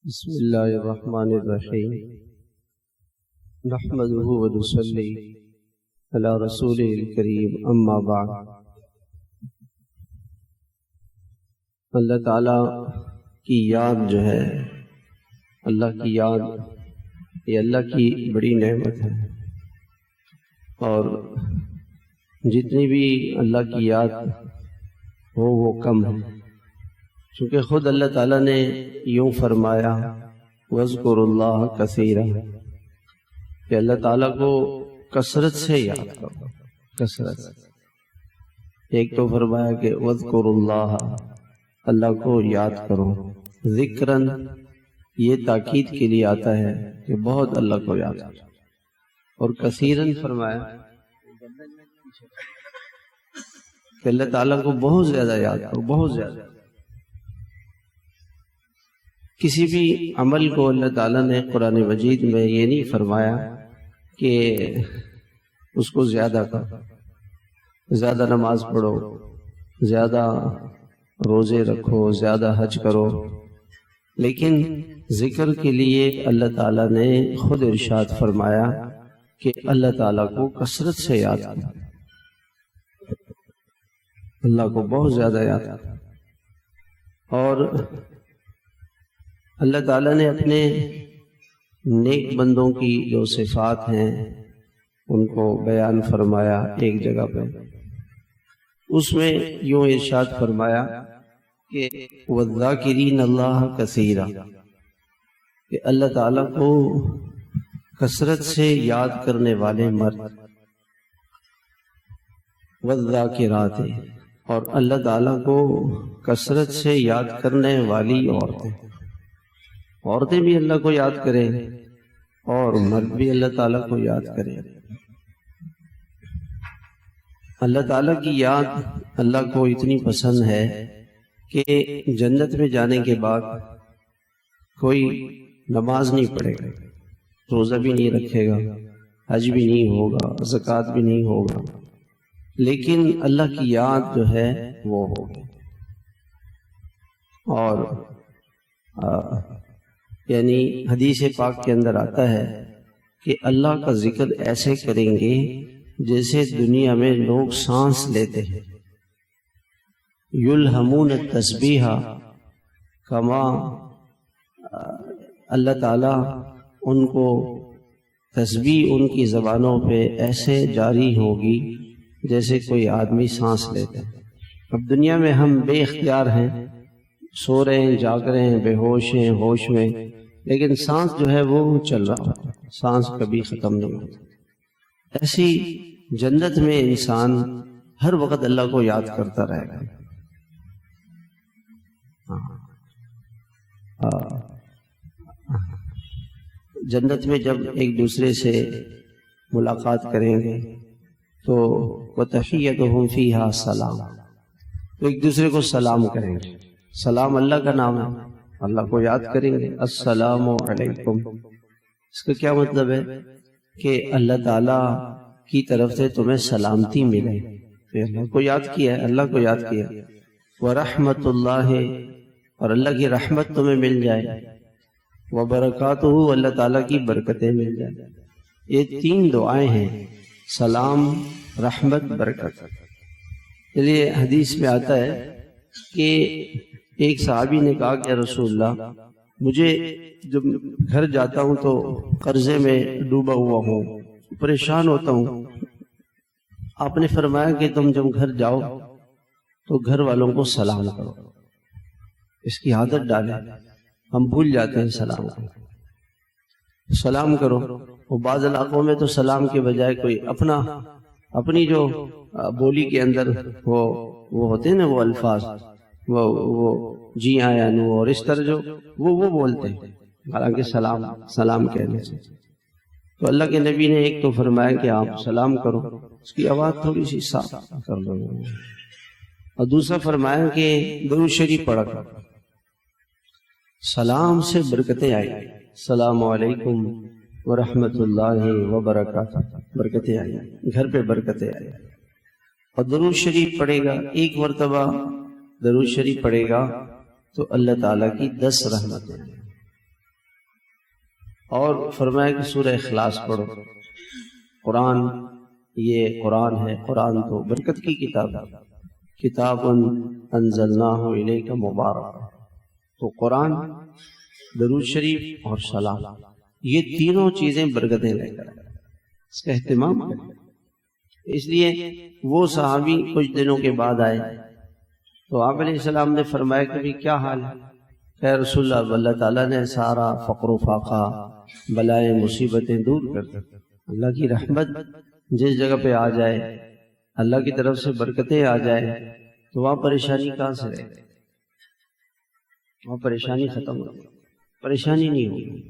بسم اللہ الرحمن الرحیم نحمده ونصلی علی رسوله الکریم اما بعد۔ اللہ تعالی کی یاد جو ہے، اللہ کی یاد یہ اللہ کی بڑی نعمت ہے، اور جتنی بھی اللہ کی یاد ہو وہ کم ہے، چونکہ خود اللہ تعالیٰ نے یوں فرمایا وَاذْكُرُوا اللَّهَ كَثِيرًا، کہ اللہ تعالیٰ کو کثرت سے یاد کرو، کثرت۔ ایک تو فرمایا کہ وَاذْكُرُوا اللَّهَ، اللہ کو یاد کرو، ذکراً یہ تاکید کے لیے آتا ہے کہ بہت اللہ کو یاد کرو، اور کثیراً فرمایا کہ اللہ تعالیٰ کو بہت زیادہ یاد کرو، بہت زیادہ۔ کسی بھی عمل کو اللہ تعالیٰ نے قرآن مجید میں یہ نہیں فرمایا کہ اس کو زیادہ کرو، زیادہ نماز پڑھو، زیادہ روزے رکھو، زیادہ حج کرو، لیکن ذکر کے لیے اللہ تعالیٰ نے خود ارشاد فرمایا کہ اللہ تعالیٰ کو کثرت سے یاد کرو، اللہ کو بہت زیادہ یاد کرو۔ اور اللہ تعالیٰ نے اپنے نیک بندوں کی جو صفات ہیں ان کو بیان فرمایا ایک جگہ پہ، اس میں یوں ارشاد فرمایا کہ وَالذَّاكِرِينَ اللَّهَ كَثِيرًا، کہ اللہ تعالیٰ کو کثرت سے یاد کرنے والے مرد، وَالذَّاكِرَاتِ، اور اللہ تعالیٰ کو کثرت سے یاد کرنے والی عورتیں بھی اللہ کو یاد کریں اور مرد بھی اللہ تعالیٰ کو یاد کریں۔ اللہ تعالیٰ کی یاد اللہ کو اتنی پسند ہے کہ جنت میں جانے کے بعد کوئی نماز نہیں پڑھے گا، روزہ بھی نہیں رکھے گا، حج بھی نہیں ہوگا، زکوٰۃ بھی نہیں ہوگا، لیکن اللہ کی یاد جو ہے وہ ہوگی۔ اور یعنی حدیث پاک کے اندر آتا ہے کہ اللہ کا ذکر ایسے کریں گے جیسے دنیا میں لوگ سانس لیتے ہیں، یلہمون التسبیح، کما اللہ تعالیٰ ان کو تسبیح ان کی زبانوں پہ ایسے جاری ہوگی جیسے کوئی آدمی سانس لیتا ہے۔ اب دنیا میں ہم بے اختیار ہیں، سو رہے ہیں، جاگ رہے ہیں، بے ہوش ہیں، ہوش میں، لیکن سانس جو ہے وہ چل رہا ہوتا ہے، سانس کبھی ختم نہیں ہوتی۔ ایسی جنت میں انسان ہر وقت اللہ کو یاد کرتا رہے گا۔ جنت میں جب ایک دوسرے سے ملاقات کریں گے تو وَتَحِيَّتُهُمْ فِيهَا سَلَامٌ، تو ایک دوسرے کو سلام کریں گے۔ سلام اللہ کا نام ہے، اللہ کو یاد کریں گے، السلام علیکم۔ اس کا کیا مطلب ہے کہ اللہ تعالیٰ کی طرف سے تمہیں سلامتی ملے، اللہ کو یاد کیا ہے، اللہ کو یاد کیا، ورحمۃ اللہ، اور اللہ کی رحمت تمہیں مل جائے، وبرکاتہ، اللہ تعالیٰ کی برکتیں مل جائیں۔ یہ تین دعائیں ہیں، سلام، رحمت، برکت۔ چلیے حدیث میں آتا ہے کہ ایک صحابی نے کہا کہ رسول اللہ، مجھے جب گھر جاتا ہوں تو قرضے میں ڈوبا ہوا ہوں، پریشان ہوتا ہوں۔ آپ نے فرمایا کہ تم جب گھر جاؤ تو گھر والوں کو سلام کرو، اس کی عادت ڈالیں، ہم بھول جاتے ہیں سلام کرو، سلام کرو۔ وہ بعض علاقوں میں تو سلام کے بجائے کوئی اپنی جو بولی کے اندر وہ ہوتے ہیں نا، وہ الفاظ، وہ جی آیا نو، اور اس طرح جو وہ بولتے ہیں، حالانکہ سلام کہنے سے۔ تو اللہ کے نبی نے ایک تو فرمایا کہ آپ سلام کرو، اس کی آواز تھوڑی سی صاف کر لو، اور دوسرا فرمایا کہ درود شریف پڑھا کرو، سلام سے برکتیں آئی، السلام علیکم ورحمۃ اللہ وبرکاتہ، برکتیں آئی، گھر پہ برکتیں آئی۔ اور درود شریف پڑھے گا، ایک مرتبہ درود شریف پڑھے گا تو اللہ تعالیٰ کی 10 رحمتیں، اور فرمایا کہ سورہ اخلاص پڑھو. قرآن یہ قرآن ہے، قرآن تو برکت کی کتاب ہے. کتاب انزلناہ الیک مبارک. تو قرآن، درود شریف اور سلام، یہ تینوں چیزیں برکتیں لے کر اس کا اہتمام کریں. اس لیے وہ صحابی کچھ دنوں کے بعد آئے تو آپ علیہ السلام نے فرمایا کہ بھی کیا حال ہے؟ کہ رسول اللہ تعالیٰ نے سارا فقر و فاقہ، بلائیں، مصیبتیں دور کر دی. اللہ کی رحمت جس جگہ پہ آ جائے، اللہ کی طرف سے برکتیں آ جائے تو وہاں پریشانی کہاں سے رہے؟ وہاں پریشانی ختم ہو گئی، پریشانی نہیں ہوگی.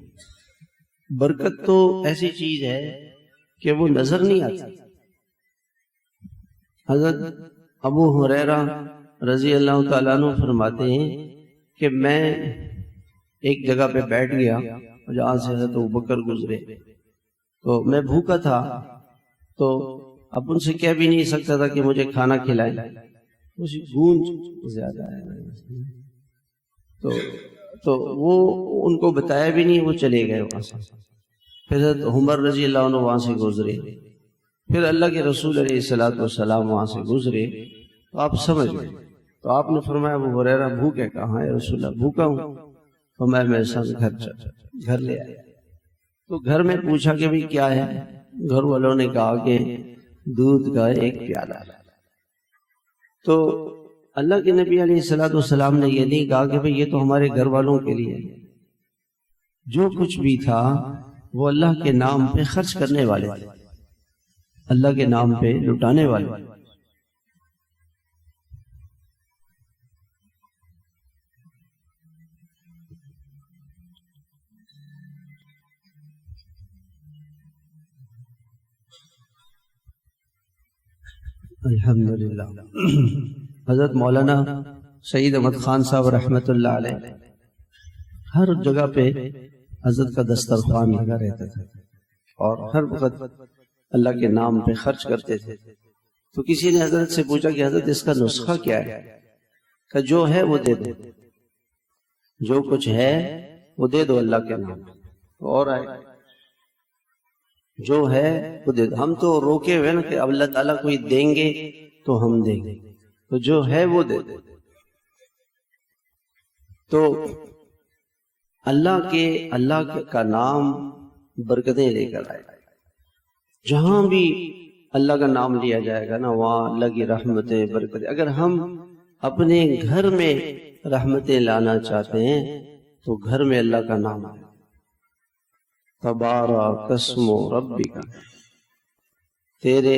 برکت تو ایسی چیز ہے کہ وہ نظر نہیں آتی. حضرت ابو ہریرہ رضی اللہ تعالیٰ عنہ فرماتے ہیں کہ میں ایک جگہ پہ بیٹھ گیا جہاں سے حضرت ابوبکر گزرے، تو میں بھوکا تھا تو اب ان سے کہہ بھی نہیں سکتا تھا کہ مجھے کھانا کھلائیں، اس گونج زیادہ ہے تو وہ ان کو بتایا بھی نہیں، وہ چلے گئے وہاں سے. پھر حضرت عمر رضی اللہ عنہ وہاں سے گزرے، پھر اللہ کے رسول علیہ الصلوۃ والسلام وہاں سے گزرے تو آپ سمجھ گئے. تو آپ نے فرمایا ابو ہریرہ بھوکے؟ کہاں ہے رسول اللہ؟ بھوکا ہوں. تو میں میرے ساتھ گھر لے آیا. تو گھر میں پوچھا کہ بھی کیا ہے؟ گھر والوں نے کہا کہ دودھ کا ایک پیالہ. تو اللہ کے نبی علیہ الصلوۃ والسلام نے یہ نہیں کہا کہ بھئی یہ تو ہمارے گھر والوں کے لیے. جو کچھ بھی تھا وہ اللہ کے نام پہ خرچ کرنے والے، اللہ کے نام پہ لٹانے والے. الحمدللہ. حضرت مولانا سعید احمد خان صاحب رحمۃ اللہ علیہ ہر جگہ پہ حضرت کا دسترخوان لگا رہتا تھا اور ہر وقت اللہ کے نام پہ خرچ کرتے تھے. تو کسی نے حضرت سے پوچھا کہ حضرت اس کا نسخہ کیا ہے؟ کہ جو ہے وہ دے دو، جو کچھ ہے وہ دے دو اللہ کے نام. اور آئے جو ہے وہ دے دو. ہم تو روکے ہوئے نا کہ اب اللہ تعالیٰ کوئی دیں گے تو ہم دیں گے، تو جو ہے وہ دے دو. تو اللہ کا نام برکتیں لے کر آئے. جہاں بھی اللہ کا نام لیا جائے گا نا وہاں اللہ کی رحمتیں، برکتیں. اگر ہم اپنے گھر میں رحمتیں لانا چاہتے ہیں تو گھر میں اللہ کا نام ہے. تبارک اسم ربک، تیرے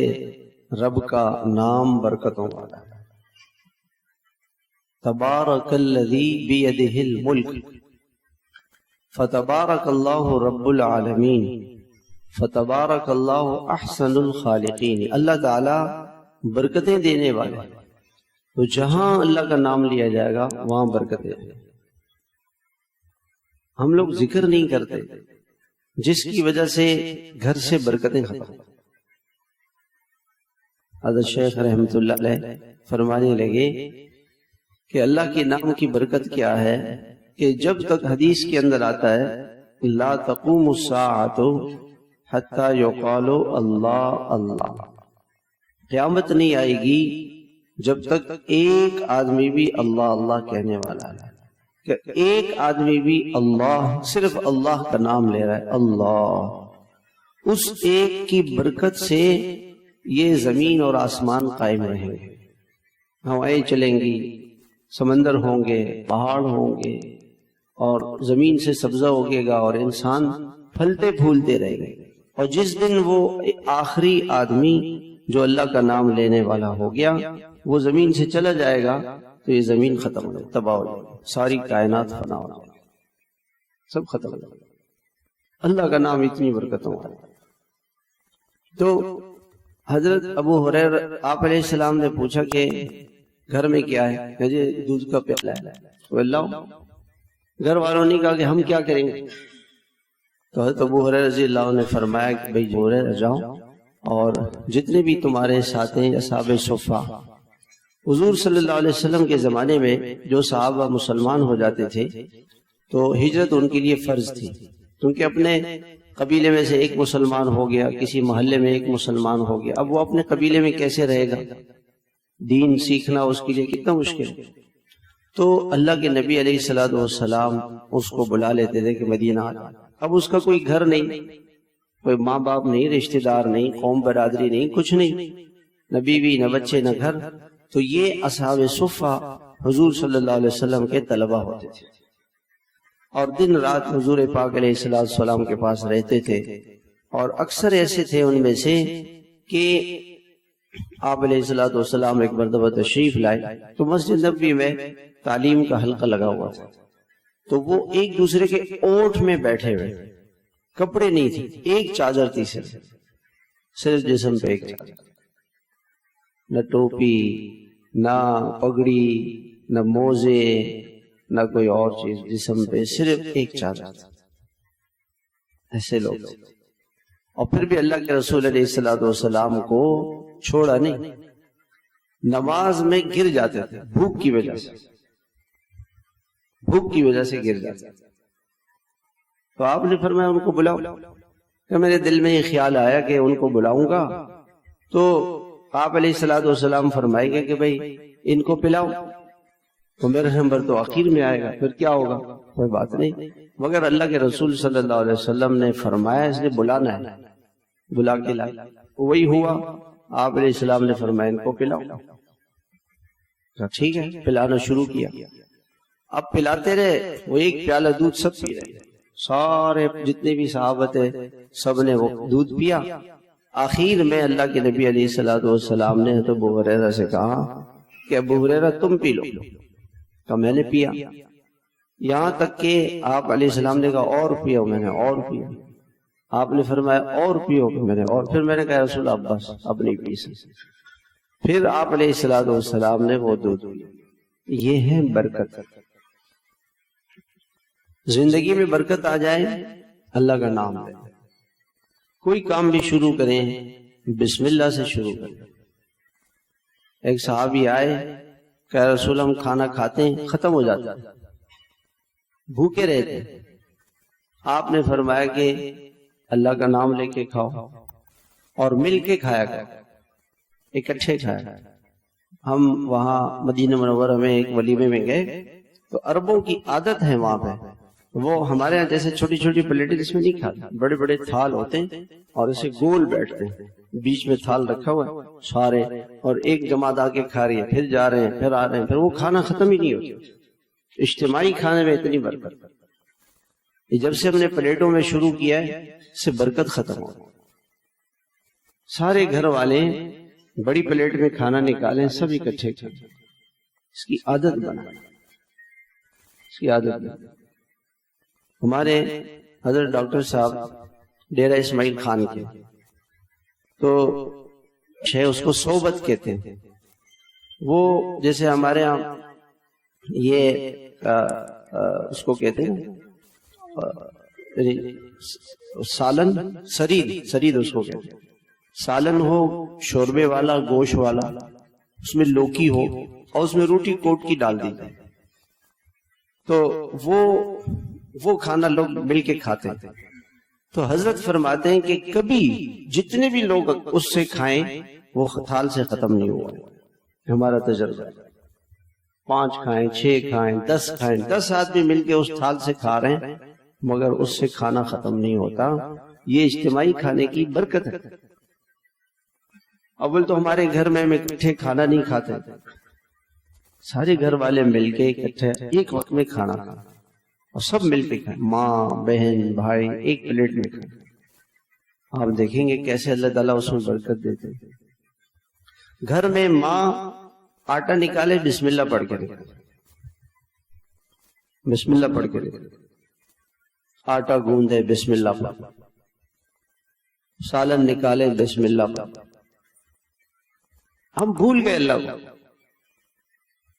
رب کا نام برکتوں والا ہے. تبارک الذی بیدہ الملک فتبارک اللہ رب العالمین فتبارک اللہ احسن الخالقین. اللہ تعالی برکتیں دینے والے، تو جہاں اللہ کا نام لیا جائے گا وہاں برکتیں. ہم لوگ ذکر نہیں کرتے جس کی وجہ سے گھر سے برکتیں ختم. حضرت شیخ رحمۃ اللہ علیہ فرمانے لگے کہ اللہ کے نام کی برکت کیا ہے کہ جب تک حدیث کے اندر آتا ہے لا تقوم الساعۃ حتی یقال اللہ اللہ، قیامت نہیں آئے گی جب تک ایک آدمی بھی اللہ اللہ کہنے والا ہے. کہ ایک آدمی بھی اللہ، صرف اللہ کا نام لے رہا ہے اللہ، اس ایک کی برکت سے یہ زمین اور آسمان قائم رہیں گے. ہوائیں چلیں گی، سمندر ہوں گے، پہاڑ ہوں گے اور زمین سے سبزہ اگے گا اور انسان پھلتے پھولتے رہیں گے. اور جس دن وہ آخری آدمی جو اللہ کا نام لینے والا ہو گیا وہ زمین سے چلا جائے گا تو یہ زمین ختم ہو جائے، تباہ ہو جائے، ساری کائنات فنا ہو جائے، سب ختم ہو جائے. اللہ کا نام اتنی برکتوں والا. تو حضرت ابو ہریرہ آپ علیہ السلام نے پوچھا کہ گھر میں کیا ہے؟ کہ جی دودھ کا پیالہ ہے. تو اللہ، گھر والوں نے کہا کہ ہم کیا کریں گے؟ تو حضرت ابو ہریرہ رضی اللہ عنہ نے فرمایا کہ بھئی ابو ہریرہ جاؤ اور جتنے بھی تمہارے ساتھ ہیں اصحاب صفہ، حضور صلی اللہ علیہ وسلم کے زمانے میں جو صحابہ مسلمان ہو جاتے تھے تو ہجرت ان کے لیے فرض تھی. کیونکہ اپنے قبیلے میں سے ایک مسلمان ہو گیا، کسی محلے میں ایک مسلمان ہو گیا، اب وہ اپنے قبیلے میں کیسے رہے گا؟ دین سیکھنا اس کے لیے کتنا مشکل ہے۔ تو اللہ کے نبی علیہ الصلوۃ والسلام اس کو بلا لیتے تھے کہ مدینہ آ جا۔ اب اس کا کوئی گھر نہیں، کوئی ماں باپ نہیں، رشتہ دار نہیں، قوم برادری نہیں، کچھ نہیں، نہ بیوی نہ بچے نہ گھر۔ تو یہ اصحاب صفہ حضور صلی اللہ علیہ وسلم کے طلبہ ہوتے تھے اور دن رات حضور پاک علیہ السلام کے پاس رہتے تھے، اور اکثر ایسے تھے ان میں سے کہ آپ علیہ السلام ایک مرتبہ تشریف لائے تو مسجد نبوی میں تعلیم کا حلقہ لگا ہوا تھا، تو وہ ایک دوسرے کے اونٹ میں بیٹھے ہوئے، کپڑے نہیں تھے، ایک چادر تھی، صرف جسم پہ ایک چادر، نہ ٹوپی نہ پگڑی نہ موزے نہ کوئی اور چیز، جسم پہ صرف ایک چادر۔ ایسے لوگ، اور پھر بھی اللہ کے رسول علیہ السلام کو چھوڑا نہیں، نماز میں گر جاتے تھے بھوک کی وجہ سے، بھوک کی وجہ سے گر جاتے تھے۔ تو آپ نے فرمایا ان کو بلاؤ، کہ میرے دل میں یہ خیال آیا کہ ان کو بلاؤں گا تو آپ علیہ السلام فرمائیں گے کہ بھئی ان کو پلاؤ، تو میرا نمبر تو آخر میں آئے گا، پھر کیا ہوگا؟ کوئی بات نہیں، مگر اللہ کے رسول صلی اللہ علیہ وسلم نے فرمایا اس نے بلانا ہے، بلا کے لائے، وہی ہوا۔ آپ علیہ السلام نے فرمایا ان کو پلاؤ، ٹھیک ہے، پلانا شروع کیا۔ اب پلاتے رہے، وہ ایک پیالہ دودھ سب پی رہے، سارے جتنے بھی صحابہ تھے سب نے وہ دودھ پیا۔ آخر میں اللہ کے نبی علیہ السلام نے تو ابو ہریرہ سے کہا کہ ابو ہریرہ تم پی لو، تو میں نے پیا، یہاں تک کہ آپ علیہ السلام نے کہا اور پیو، میں نے اور پیا، آپ نے فرمایا اور پیو، میں نے اور، پھر میں نے کہا رسول اللہ بس اب نہیں پی سکتے، پھر آپ علیہ السلام نے وہ دودھ پیا۔ یہ ہے برکت، زندگی میں برکت آ جائے، اللہ کا نام لے، کوئی کام بھی شروع کریں بسم اللہ سے شروع کریں۔ ایک صحابی آئے کہ رسول ہم کھانا کھاتے ہیں ختم ہو جاتا ہے، بھوکے رہتے، آپ نے فرمایا کہ اللہ کا نام لے کے کھاؤ اور مل کے کھایا کرو، اکٹھے کھایا۔ ہم وہاں مدینہ منورہ میں ایک ولیمے میں گئے تو عربوں کی عادت ہے وہاں پہ، وہ ہمارے یہاں جیسے چھوٹی چھوٹی پلیٹیں اس میں نہیں کھاتے، بڑے بڑے تھال ہوتے ہیں اور اسے گول بیٹھتے ہیں، بیچ میں تھال رکھا ہوا ہے سارے، اور ایک جماعت آ کے کھا رہی ہے، پھر جا رہے ہیں، پھر آ رہے ہیں، پھر وہ کھانا ختم ہی نہیں ہوتا۔ اجتماعی کھانے میں اتنی برکت، جب سے ہم نے پلیٹوں میں شروع کیا ہے اس سے برکت ختم ہو، سارے گھر والے بڑی پلیٹ میں کھانا نکالیں، سب اکٹھے کھائیں، اس کی عادت بنا، اس کی عادت بنا۔ ہمارے حضرت ڈاکٹر صاحب ڈیرہ اسماعیل خان کے، تو اس کو صحبت کہتے ہیں، وہ جیسے ہمارے یہاں یہ اس کو کہتے ہیں سالن، سرید اس کو کہتے ہیں، سالن ہو شوربے والا، گوشت والا، اس میں لوکی ہو اور اس میں روٹی کوٹ کی ڈال دی جائے، تو وہ کھانا لوگ مل کے کھاتے ہیں۔ تو حضرت فرماتے ہیں کہ کبھی جتنے بھی لوگ اس سے کھائیں وہ تھال سے ختم نہیں ہوا، ہمارا تجربہ، 5 کھائیں 6 کھائیں 10 کھائیں، 10 آدمی مل کے اس تھال سے کھا رہے ہیں مگر اس سے کھانا ختم نہیں ہوتا۔ یہ اجتماعی کھانے کی برکت ہے۔ اول تو ہمارے گھر میں ہم اکٹھے کھانا نہیں کھاتے، سارے گھر والے مل کے اکٹھے ایک وقت میں کھانا کھانا، اور سب مل کے کھائیں، ماں بہن بھائی ایک پلیٹ میں کھائیں۔ آپ دیکھیں گے کیسے اللہ تعالیٰ اس میں برکت دیتے ہیں۔ گھر میں ماں آٹا نکالے بسم اللہ پڑھ کے نکالے، بسم اللہ پڑھ کے نکالے، آٹا گوندے بسم اللہ پڑھ، سالن نکالے بسم اللہ پڑھ۔ ہم بھول گئے اللہ کو،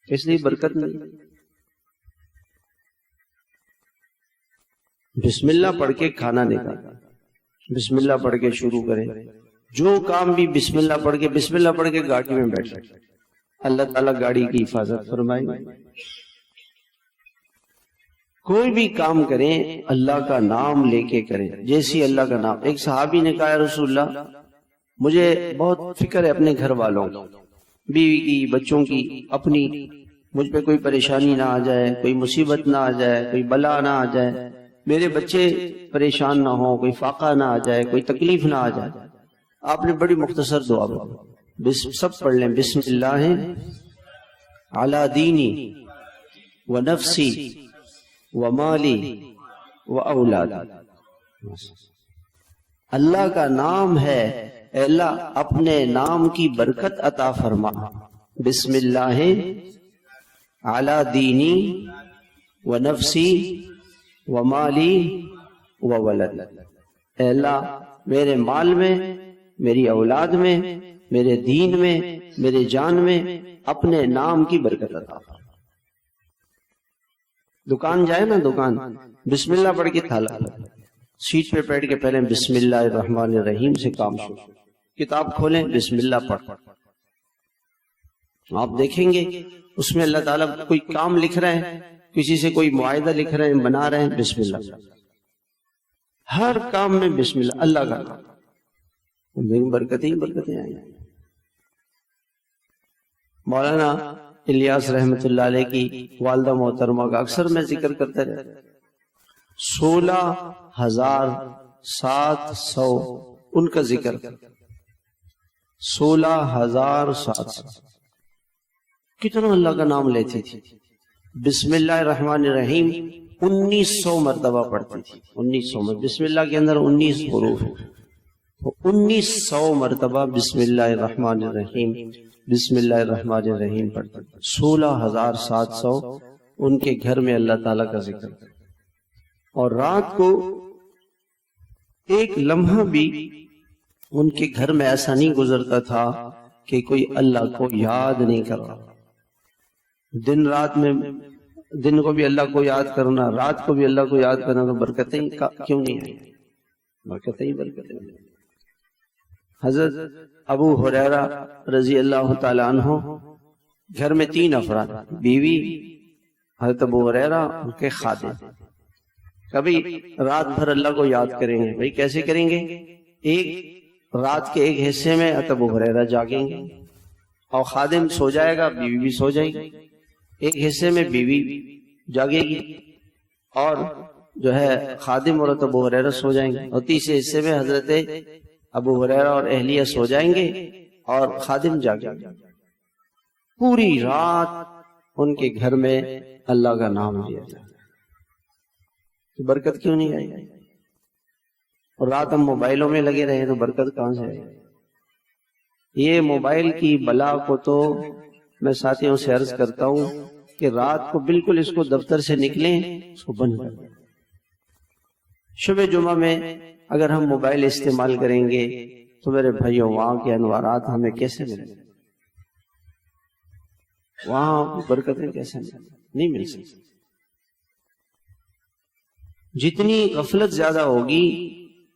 اس لیے برکت نہیں۔ بسم اللہ پڑھ کے کھانا نکالا، بسم اللہ پڑھ کے شروع کریں، جو کام بھی بسم اللہ پڑھ کے، بسم اللہ پڑھ کے گاڑی میں بیٹھے، اللہ تعالیٰ گاڑی کی حفاظت فرمائے۔ کوئی بھی کام کریں اللہ کا نام لے کے کریں، جیسی اللہ کا نام۔ ایک صحابی نے کہا، یا رسول اللہ مجھے بہت فکر ہے اپنے گھر والوں، بیوی کی، بچوں کی، اپنی، مجھ پہ کوئی پریشانی نہ آ جائے، کوئی مصیبت نہ آ جائے، کوئی بلا نہ آ جائے، میرے بچے پریشان نہ ہوں، کوئی فاقہ نہ آ جائے، کوئی تکلیف نہ آ جائے۔ آپ نے بڑی مختصر دعا پڑھی، سب پڑھ لیں، بسم اللہ علی دینی و نفسی و مالی و اولاد۔ اللہ کا نام ہے، اے اللہ اپنے نام کی برکت عطا فرما۔ بسم اللہ علی دینی و نفسی و مالی و ولد۔ اے اللہ میرے مال میں، میری اولاد میں، میرے دین میں، میرے جان میں اپنے نام کی برکت عطا فرما۔ دکان جائے نا، دکان بسم اللہ پڑھ کے تھالا، سیٹ پہ بیٹھ کے پہلے بسم اللہ الرحمن الرحیم سے کام شروع، کتاب کھولیں بسم اللہ پڑھ، آپ دیکھیں گے اس میں اللہ تعالیٰ کوئی کام لکھ رہے ہیں، کسی سے کوئی معاہدہ لکھ رہے ہیں، بنا رہے ہیں، بسم اللہ، ہر کام میں بسم اللہ، اللہ کا نام، برکتیں ہی برکتیں آئیں۔ مولانا الیاس رحمۃ اللہ علیہ کی والدہ محترمہ کا اکثر میں ذکر کرتے رہے، 16,700 ان کا ذکر، 16,700 کتنا اللہ کا نام لیتی تھی۔ بسم اللہ الرحمن الرحیم 1900 مرتبہ پڑھتی تھی، 1900 مرتبہ، بسم اللہ کے اندر 19 حروف ہیں، 1900 مرتبہ بسم اللہ الرحمن الرحیم، بسم اللہ الرحمن الرحیم پڑھتے، 16,700 ان کے گھر میں اللہ تعالیٰ کا ذکر۔ اور رات کو ایک لمحہ بھی ان کے گھر میں ایسا نہیں گزرتا تھا کہ کوئی اللہ کو یاد نہیں کر رہا۔ دن رات میں، دن کو بھی اللہ کو یاد کرنا، رات کو بھی اللہ کو یاد کرنا، تو برکتیں کیوں نہیں آئی؟ برکتیں ہی برکتیں۔ حضرت ابو ہریرہ رضی اللہ تعالی عنہ، گھر میں 3 افراد، بیوی، حضرت ابو ہریرہ، ان کے خادم، کبھی رات بھر اللہ کو یاد کریں گے۔ بھئی کیسے کریں گے؟ ایک رات کے ایک حصے میں حضرت ابو ہریرہ جاگیں گے اور خادم سو جائے گا، بیوی بھی سو جائے گی، ایک حصے میں بیوی جاگے گی اور جو ہے خادم اور حضرت ابو ہریرہ سو جائیں گے، اور تیسرے حصے میں حضرت ابو ہریرہ اور اہلیہ سو جائیں گے اور خادم جاگیں گے۔ پوری رات ان کے گھر میں اللہ کا نام لیا جائے، تو برکت کیوں نہیں آئی؟ اور رات ہم موبائلوں میں لگے رہے تو برکت کہاں سے آئی؟ یہ موبائل کی بلا کو تو میں ساتھیوں سے عرض کرتا ہوں کہ رات کو بالکل اس کو دفتر سے نکلیں، اس کو بند کر دیں۔ شب جمعہ میں اگر ہم موبائل استعمال کریں گے تو میرے بھائیوں وہاں کے انوارات ہمیں کیسے ملیں گے؟ وہاں برکتیں کیسے ملیں؟ نہیں مل سکتی۔ جتنی غفلت زیادہ ہوگی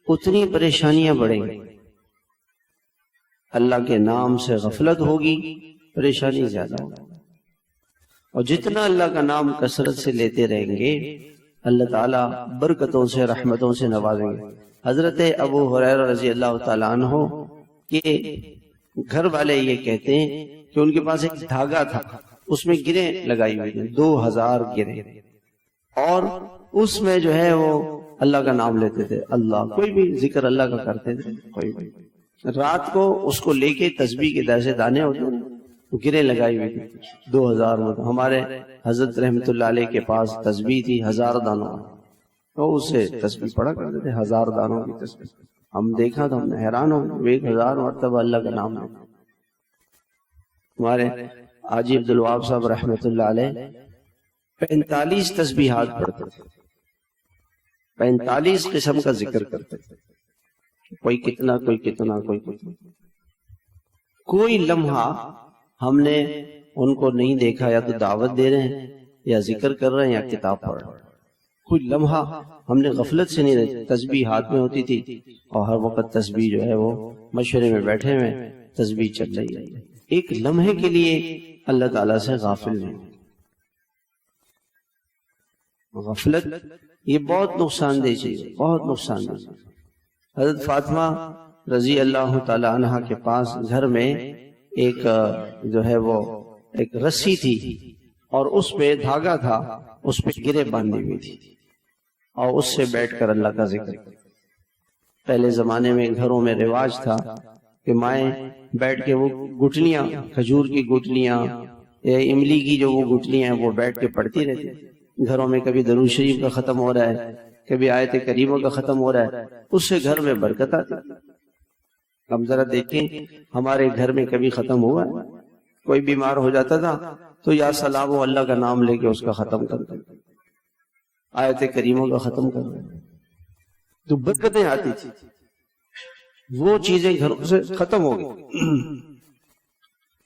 اتنی پریشانیاں بڑھیں گی۔ اللہ کے نام سے غفلت ہوگی، پریشانی زیادہ ہوگی، اور جتنا اللہ کا نام کثرت سے لیتے رہیں گے اللہ تعالیٰ برکتوں سے، رحمتوں سے نوازیں گے۔ حضرت ابو ہریرہ رضی اللہ تعالیٰ عنہ کے گھر والے یہ کہتے ہیں کہ ان کے پاس ایک دھاگا تھا، اس میں گریں لگائی ہوئی تھی، 2000 گریں، اور اس میں جو ہے وہ اللہ کا نام لیتے تھے، اللہ، کوئی بھی ذکر اللہ کا کرتے تھے، کوئی بھی۔ رات کو اس کو لے کے تسبیح کے جیسے دانے ہوتے ہیں گریں لگائی ہوئی تھی، 2000 ہمارے حضرت رحمت اللہ علیہ کے پاس تسبیح تھی 1000 دانوں، تو اس سے تسبیح پڑھا کرتے تھے، 1000 دانوں کی تسبیح۔ ہم دیکھا تو ہم نے حیران ہو، 1000 مرتبہ اللہ کا نام لیتے۔ ہمارے حاجی عبدالوہاب صاحب رحمت اللہ علیہ 45 تسبیحات پڑھتے تھے، 45 قسم کا ذکر کرتے تھے، کوئی کتنا، کوئی کتنا، کوئی کتنا۔ کوئی لمحہ ہم نے ان کو نہیں دیکھا یا تو دعوت دے رہے ہیں یا ذکر کر رہے ہیں یا کتاب پڑھ رہے ہیں، کوئی لمحہ ہم نے غفلت سے نہیں رہی۔ تسبیح ہاتھ میں ہوتی تھی اور ہر وقت تسبیح جو ہے وہ مشورے میں بیٹھے ہوئے تسبیح چل رہی ہے، ایک لمحے کے لیے اللہ تعالیٰ سے غافل نہیں۔ غفلت یہ بہت نقصان دہ چیز ہے، بہت نقصان دہ۔ حضرت فاطمہ رضی اللہ تعالی عنہ کے پاس گھر میں ایک جو ہے وہ ایک رسی تھی اور اس پہ دھاگا تھا، اس پہ گرے باندھی ہوئی تھی اور اس سے بیٹھ کر اللہ کا ذکر۔ پہلے زمانے میں گھروں میں رواج تھا کہ مائیں بیٹھ کے وہ گٹلیاں، کھجور کی گٹلیاں یا املی کی جو وہ گٹلیاں ہیں وہ بیٹھ کے پڑھتی رہتی۔ گھروں میں کبھی درود شریف کا ختم ہو رہا ہے، کبھی آیت کریمہ کا ختم ہو رہا ہے، اس سے گھر میں برکت آتی۔ اب ذرا دیکھیں ہمارے گھر میں کبھی ختم ہوا ہے؟ کوئی بیمار ہو جاتا تھا تو یا سلام و اللہ کا نام لے کے اس کا ختم کر دیں، آیت کریمہ کا ختم کر دیں تو برکتیں آتی تھی۔ وہ چیزیں گھروں سے ختم ہو گئی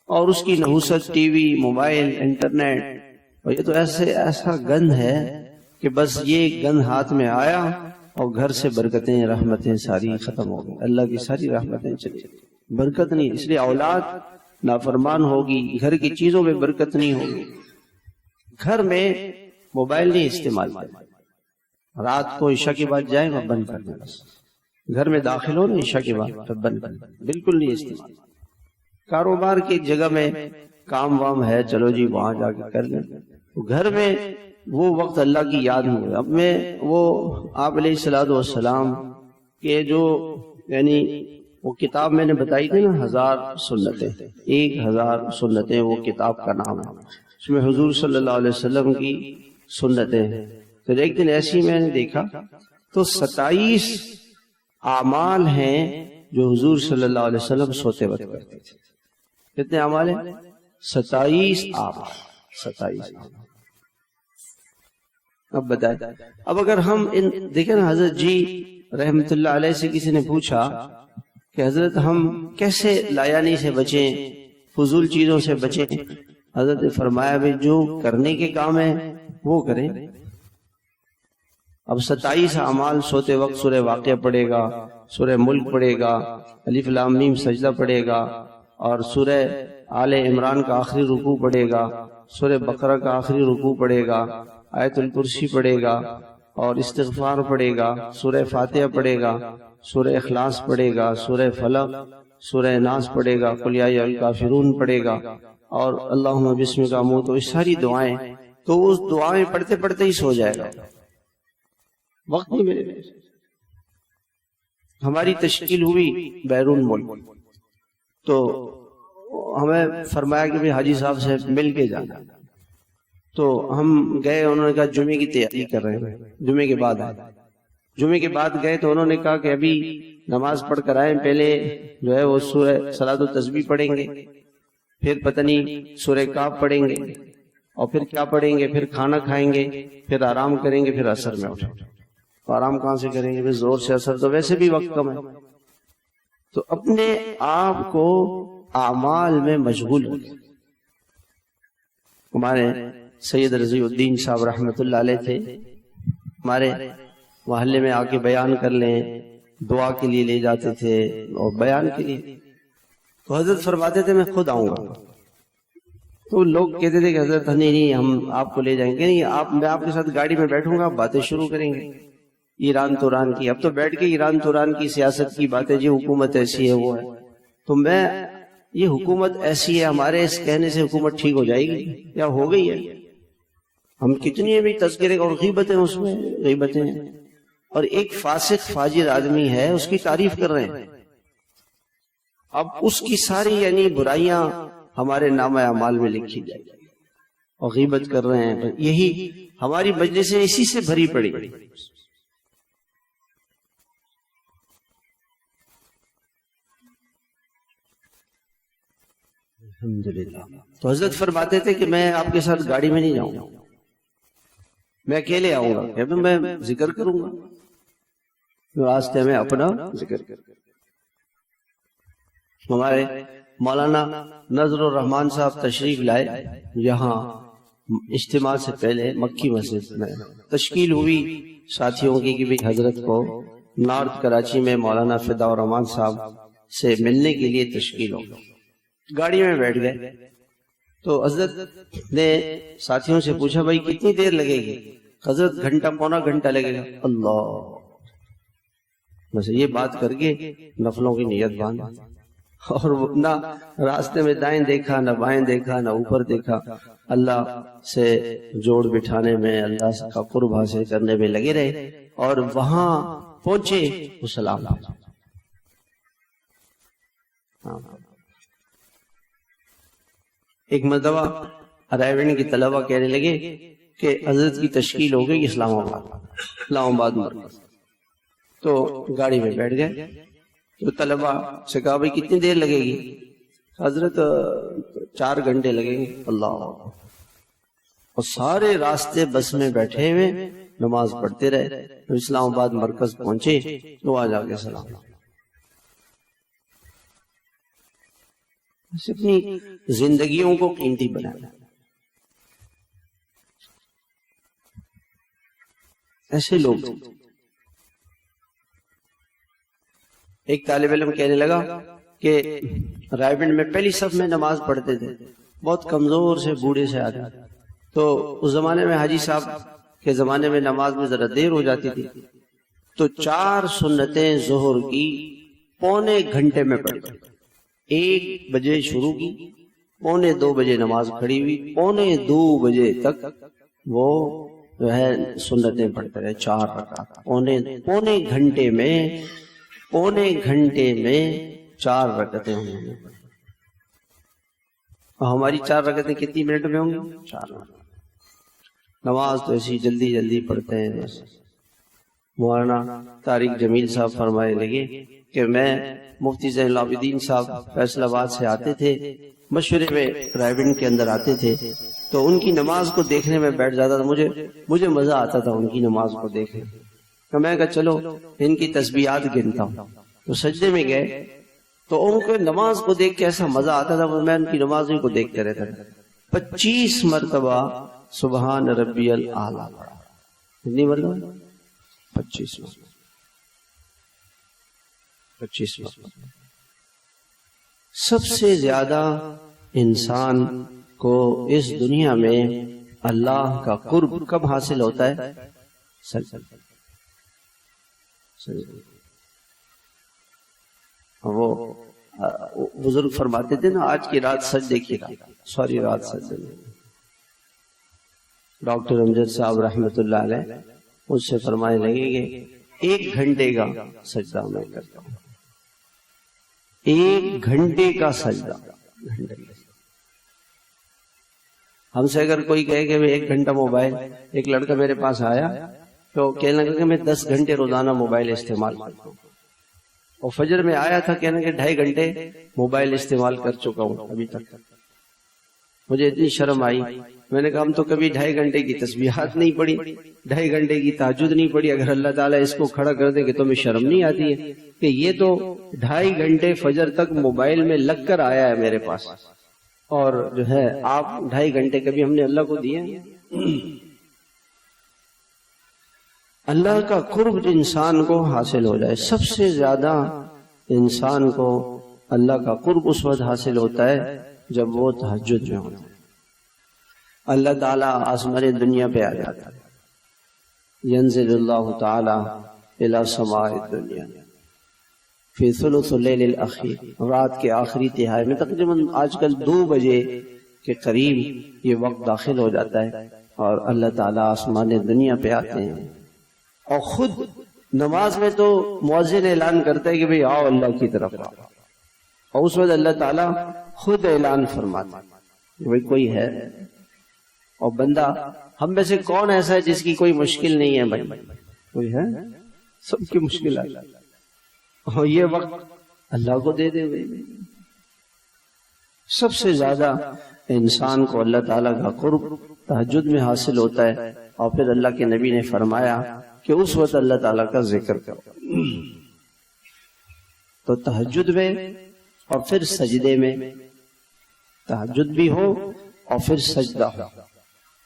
اور اس کی نحوست، ٹی وی، موبائل، انٹرنیٹ، اور یہ تو ایسا گند ہے کہ بس یہ گند ہاتھ میں آیا اور گھر سے برکتیں، رحمتیں ساری ختم ہو گئی، اللہ کی ساری رحمتیں چلی گئی، برکت نہیں۔ اس لیے اولاد نافرمان ہوگی، گھر کی چیزوں میں برکت نہیں ہوگی۔ گھر میں موبائل نہیں استعمال کرنا، رات کو عشاء کے بعد جائیں اور بند کر دیں، بس گھر میں داخل ہو نا عشاء کے بعد تب بند کر دیں، بالکل نہیں استعمال۔ کاروبار کی جگہ میں کام وام ہے، چلو جی وہاں جا کے کر لیں، گھر میں وہ وقت اللہ کی یاد ہوئے۔ اب میں وہ آپ علیہ الصلوۃ والسلام کے جو یعنی وہ کتاب میں نے بتائی تھی نا 1000 سنتیں، 1000 سنتیں وہ کتاب کا نام ہے، اس میں حضور صلی اللہ علیہ وسلم کی سنتیں ہیں۔ تو ایک دن ایسی میں نے دیکھا تو 27 اعمال ہیں جو حضور صلی اللہ علیہ وسلم سوتے وقت کرتے تھے۔ کتنے اعمال ہیں؟ 27 اعمال، 27 اعمال۔ اب بتائیں، اب اگر ہم دیکھیں نا، حضرت جی رحمت اللہ علیہ سے کسی نے پوچھا کہ حضرت ہم کیسے لایانی سے بچیں، فضول چیزوں سے بچیں؟ حضرت نے فرمایا بھی جو کرنے کے کام ہے وہ کریں۔ اب 27 اعمال سوتے وقت سورہ واقعہ پڑھے گا، سورہ ملک پڑھے گا، الف لام میم سجدہ پڑھے گا، اور سورہ آل عمران کا آخری رکوع پڑھے گا، سورہ بقرہ کا آخری رکوع پڑھے گا، آیت الکرسی پڑھے گا اور استغفار پڑھے گا، سورہ فاتحہ پڑھے گا، سورہ اخلاص پڑھے گا، سورہ فلق، سورہ ناس پڑھے گا، قل یا ایھا الکافرون پڑھے گا، اور اللہم بسمک اموت، تو یہ ساری دعائیں، تو اس دعائیں پڑھتے پڑھتے ہی سو جائے گا، وقت نہیں ملے گا۔ ہماری تشکیل ہوئی بیرون ملک تو ہمیں فرمایا کہ حاجی صاحب سے مل کے جانا، تو ہم گئے، انہوں نے کہا جمعے کی تیاری کر رہے ہیں، جمعے کے بعد آئے۔ جمعے کے بعد گئے تو انہوں نے کہا کہ ابھی نماز پڑھ کر آئیں، پہلے جو ہے وہ سورہ صلاۃ التسبیح پڑھیں گے، پھر پتہ نہیں سورہ کاف پڑھیں گے، اور پھر کیا پڑھیں گے، پھر کھانا کھائیں گے، پھر آرام کریں گے، پھر عصر میں اٹھیں گے۔ آرام کہاں سے کریں گے، پھر زور سے عصر، تو ویسے بھی وقت کم ہے۔ تو اپنے آپ کو اعمال میں مشغول ہو۔ ہمارے سید رضی الدین صاحب رحمت اللہ علیہ تھے، ہمارے محلے میں آ کے بیان کر لیں، دعا کے لیے لے جاتے تھے اور بیان کے لیے، تو حضرت فرماتے تھے میں خود آؤں گا۔ تو لوگ کہتے تھے کہ حضرت نہیں ہم آپ کو لے جائیں گے، نہیں میں آپ کے ساتھ گاڑی میں بیٹھوں گا، باتیں شروع کریں گے ایران توران کی۔ اب تو بیٹھ کے ایران توران کی سیاست کی باتیں، جی حکومت ایسی ہے وہ ہے، تو میں یہ حکومت ایسی ہے، ہمارے اس کہنے سے حکومت ٹھیک ہو جائے گی یا ہو گئی ہے؟ ہم کتنی بھی تذکرے اور غیبتیں، اس میں غیبتیں ہیں، اور ایک فاسق فاجر آدمی ہے اس کی تعریف کر رہے ہیں، اب اس کی ساری یعنی برائیاں ہمارے نامہ اعمال میں لکھی جائے گی، اور غیبت کر رہے ہیں۔ یہی ہماری مجلسیں اسی سے بھری پڑی۔ الحمدللہ۔ تو حضرت فرماتے تھے کہ میں آپ کے ساتھ گاڑی میں نہیں جاؤں گا، میں اکیلے آؤں گا، کہ میں ذکر کروں گا راستے میں اپنا ذکر کر۔ ہمارے مولانا نذر الرحمان صاحب تشریف لائے یہاں اجتماع سے پہلے مکی مسجد میں، تشکیل ہوئی ساتھیوں کی کہ بھی حضرت کو نارتھ کراچی میں مولانا فدا الرحمان صاحب سے ملنے کے لیے تشکیل ہو۔ گاڑی میں بیٹھ گئے تو حضرت نے ساتھیوں سے پوچھا بھائی کتنی دیر لگے گی؟ حضرت گھنٹہ پونا گھنٹہ لگے گا، اللہ بس یہ بات کر کے نفلوں کی نیت باندھ، اور نہ راستے میں دائیں دیکھا نہ بائیں دیکھا نہ اوپر دیکھا، اللہ سے جوڑ بٹھانے میں، اللہ کا قرب حاصل کرنے میں لگے رہے، اور وہاں پہنچے وہ سلام۔ ایک مرتبہ رائے کی طلبہ کہنے لگے کہ حضرت کی تشکیل ہو گئی اسلام آباد مرکز، تو گاڑی میں بیٹھ گئے، تو طلبہ سے کہا بھائی کتنی دیر لگے گی؟ حضرت 4 گھنٹے لگیں گے۔ اللہ، اور سارے راستے بس میں بیٹھے ہوئے نماز پڑھتے رہے، تو اسلام آباد مرکز پہنچے تو آ جا کے سلام۔ اپنی زندگیوں کو قیمتی بنانا، ایسے لوگ۔ ایک طالب علم کہنے لگا کہ رائے میں پہلی صف میں نماز پڑھتے تھے، بہت کمزور سے بوڑھے سے آدمی، تو اس زمانے میں حاجی صاحب کے زمانے میں نماز میں ذرا دیر ہو جاتی تھی، تو 4 سنتیں ظہر کی پونے گھنٹے میں پڑھتے، 1 بجے شروع کی، 1:45 بجے نماز کھڑی ہوئی، 1:45 بجے تک وہ جو ہے سنتیں پڑھتے رہے، 4 رکعت، پونے گھنٹے میں 4 رکعتیں ہوں گی۔ ہماری 4 رکعتیں کتنی منٹ میں ہوں گی؟ 4 منٹ۔ نماز تو ایسی جلدی جلدی پڑھتے ہیں بس۔ مولانا طارق جمیل صاحب فرمائے لگے کہ میں مفتی زین العابدین صاحب فیصل آباد سے آتے تھے، مشورے میں رائے کے اندر آتے تھے، تو ان کی نماز کو دیکھنے میں بیٹھ جاتا تھا، مجھے مزہ آتا تھا ان کی نماز کو دیکھنے۔ تو میں کہا چلو ان کی تسبیحات گنتا ہوں، تو سجدے میں گئے تو ان کو نماز کو دیکھ کے ایسا مزہ آتا تھا، میں ان کی نماز کو دیکھتے رہتا تھا۔ 25 مرتبہ سبحان ربی الاعلیٰ پڑھا، کتنی مرتبہ؟ 25 مرتبہ۔ سب سے زیادہ انسان کو اس دنیا میں اللہ کا قرب کب حاصل ہوتا ہے؟ وہ بزرگ فرماتے تھے نا، آج کی رات سجدے کی رات، ساری رات سجدے میں۔ ڈاکٹر امجد صاحب رحمۃ اللہ علیہ مجھ سے فرمائے لگے کہ 1 گھنٹے کا سجدہ میں کرتا ہوں، 1 گھنٹے کا سجدہ۔ ہم سے اگر کوئی کہے کہ 1 گھنٹہ موبائل، ایک لڑکا میرے پاس آیا تو کہنے لگا کہ میں 10 گھنٹے روزانہ موبائل استعمال کرتا ہوں، اور فجر میں آیا تھا کہنے کہ 2.5 گھنٹے موبائل استعمال کر چکا ہوں ابھی تک۔ مجھے اتنی شرم آئی، میں نے کہا ہم تو کبھی 2.5 گھنٹے کی تسبیحات نہیں پڑھی، 2.5 گھنٹے کی تہجد نہیں پڑھی، اگر اللہ تعالیٰ اس کو کھڑا کر دے کہ تمہیں شرم نہیں آتی ہے کہ یہ تو 2.5 گھنٹے فجر تک موبائل میں لگ کر آیا ہے میرے پاس، اور جو ہے آپ 2.5 گھنٹے کبھی ہم نے اللہ کو دیے؟ اللہ کا قرب انسان کو حاصل ہو جائے، سب سے زیادہ انسان کو اللہ کا قرب اس وقت حاصل ہوتا ہے جب وہ تہجد میں ہوتا ہے۔ اللہ تعالیٰ آسمان دنیا پہ آ جاتا ہے، ینزل اللہ تعالیٰ الی سماء الدنیا فی ثلث اللیل الاخیر، رات کے آخری تہائی میں، تقریباً آج کل 2 بجے کے قریب یہ وقت داخل ہو جاتا ہے، اور اللہ تعالیٰ آسمان دنیا پہ آتے ہیں، اور خود نماز میں تو مؤذن اعلان کرتا ہے کہ بھئی آؤ اللہ کی طرف آؤ، اور اس وقت اللہ تعالیٰ خود اعلان فرماتا ہے کہ بھئی کوئی ہے، اور بندہ ہم میں سے کون ایسا ہے جس کی کوئی مشکل نہیں ہے؟ بھائی کوئی ہے؟ سب کی مشکل ہے، اور یہ وقت اللہ کو دے دے۔ سب سے زیادہ انسان کو اللہ تعالیٰ کا قرب تہجد میں حاصل ہوتا ہے، اور پھر اللہ کے نبی نے فرمایا کہ اس وقت اللہ تعالیٰ کا ذکر کرو۔ تو تہجد میں اور پھر سجدے میں، تہجد بھی ہو اور پھر سجدہ ہو۔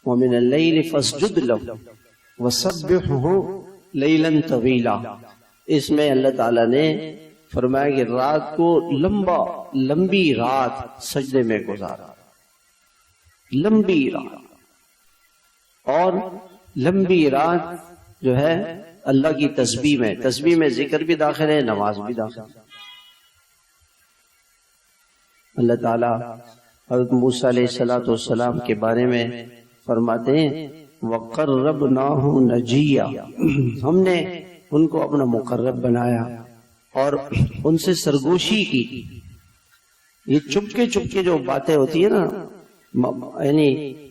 وَمِنَ اللَّيْلِ فَاسْجُدْ لَهُ وَسَبِّحْهُ لَيْلًا طَوِيلًا، اس میں اللہ تعالیٰ نے فرمایا کہ رات کو لمبی رات سجدے میں گزارا، لمبی رات، اور لمبی رات جو ہے اللہ کی تسبیح میں ذکر بھی داخل ہے، نماز بھی داخل ہے۔ اللہ تعالیٰ حضرت موسیٰ علیہ السلام کے بارے میں فرماتے ہیں وَقَرَّبْنَاهُ نَجِيًّا، ہم نے ان کو اپنا مقرب بنایا اور ان سے سرگوشی کی۔ یہ چپکے جو باتیں ہوتی ہیں نا، یعنی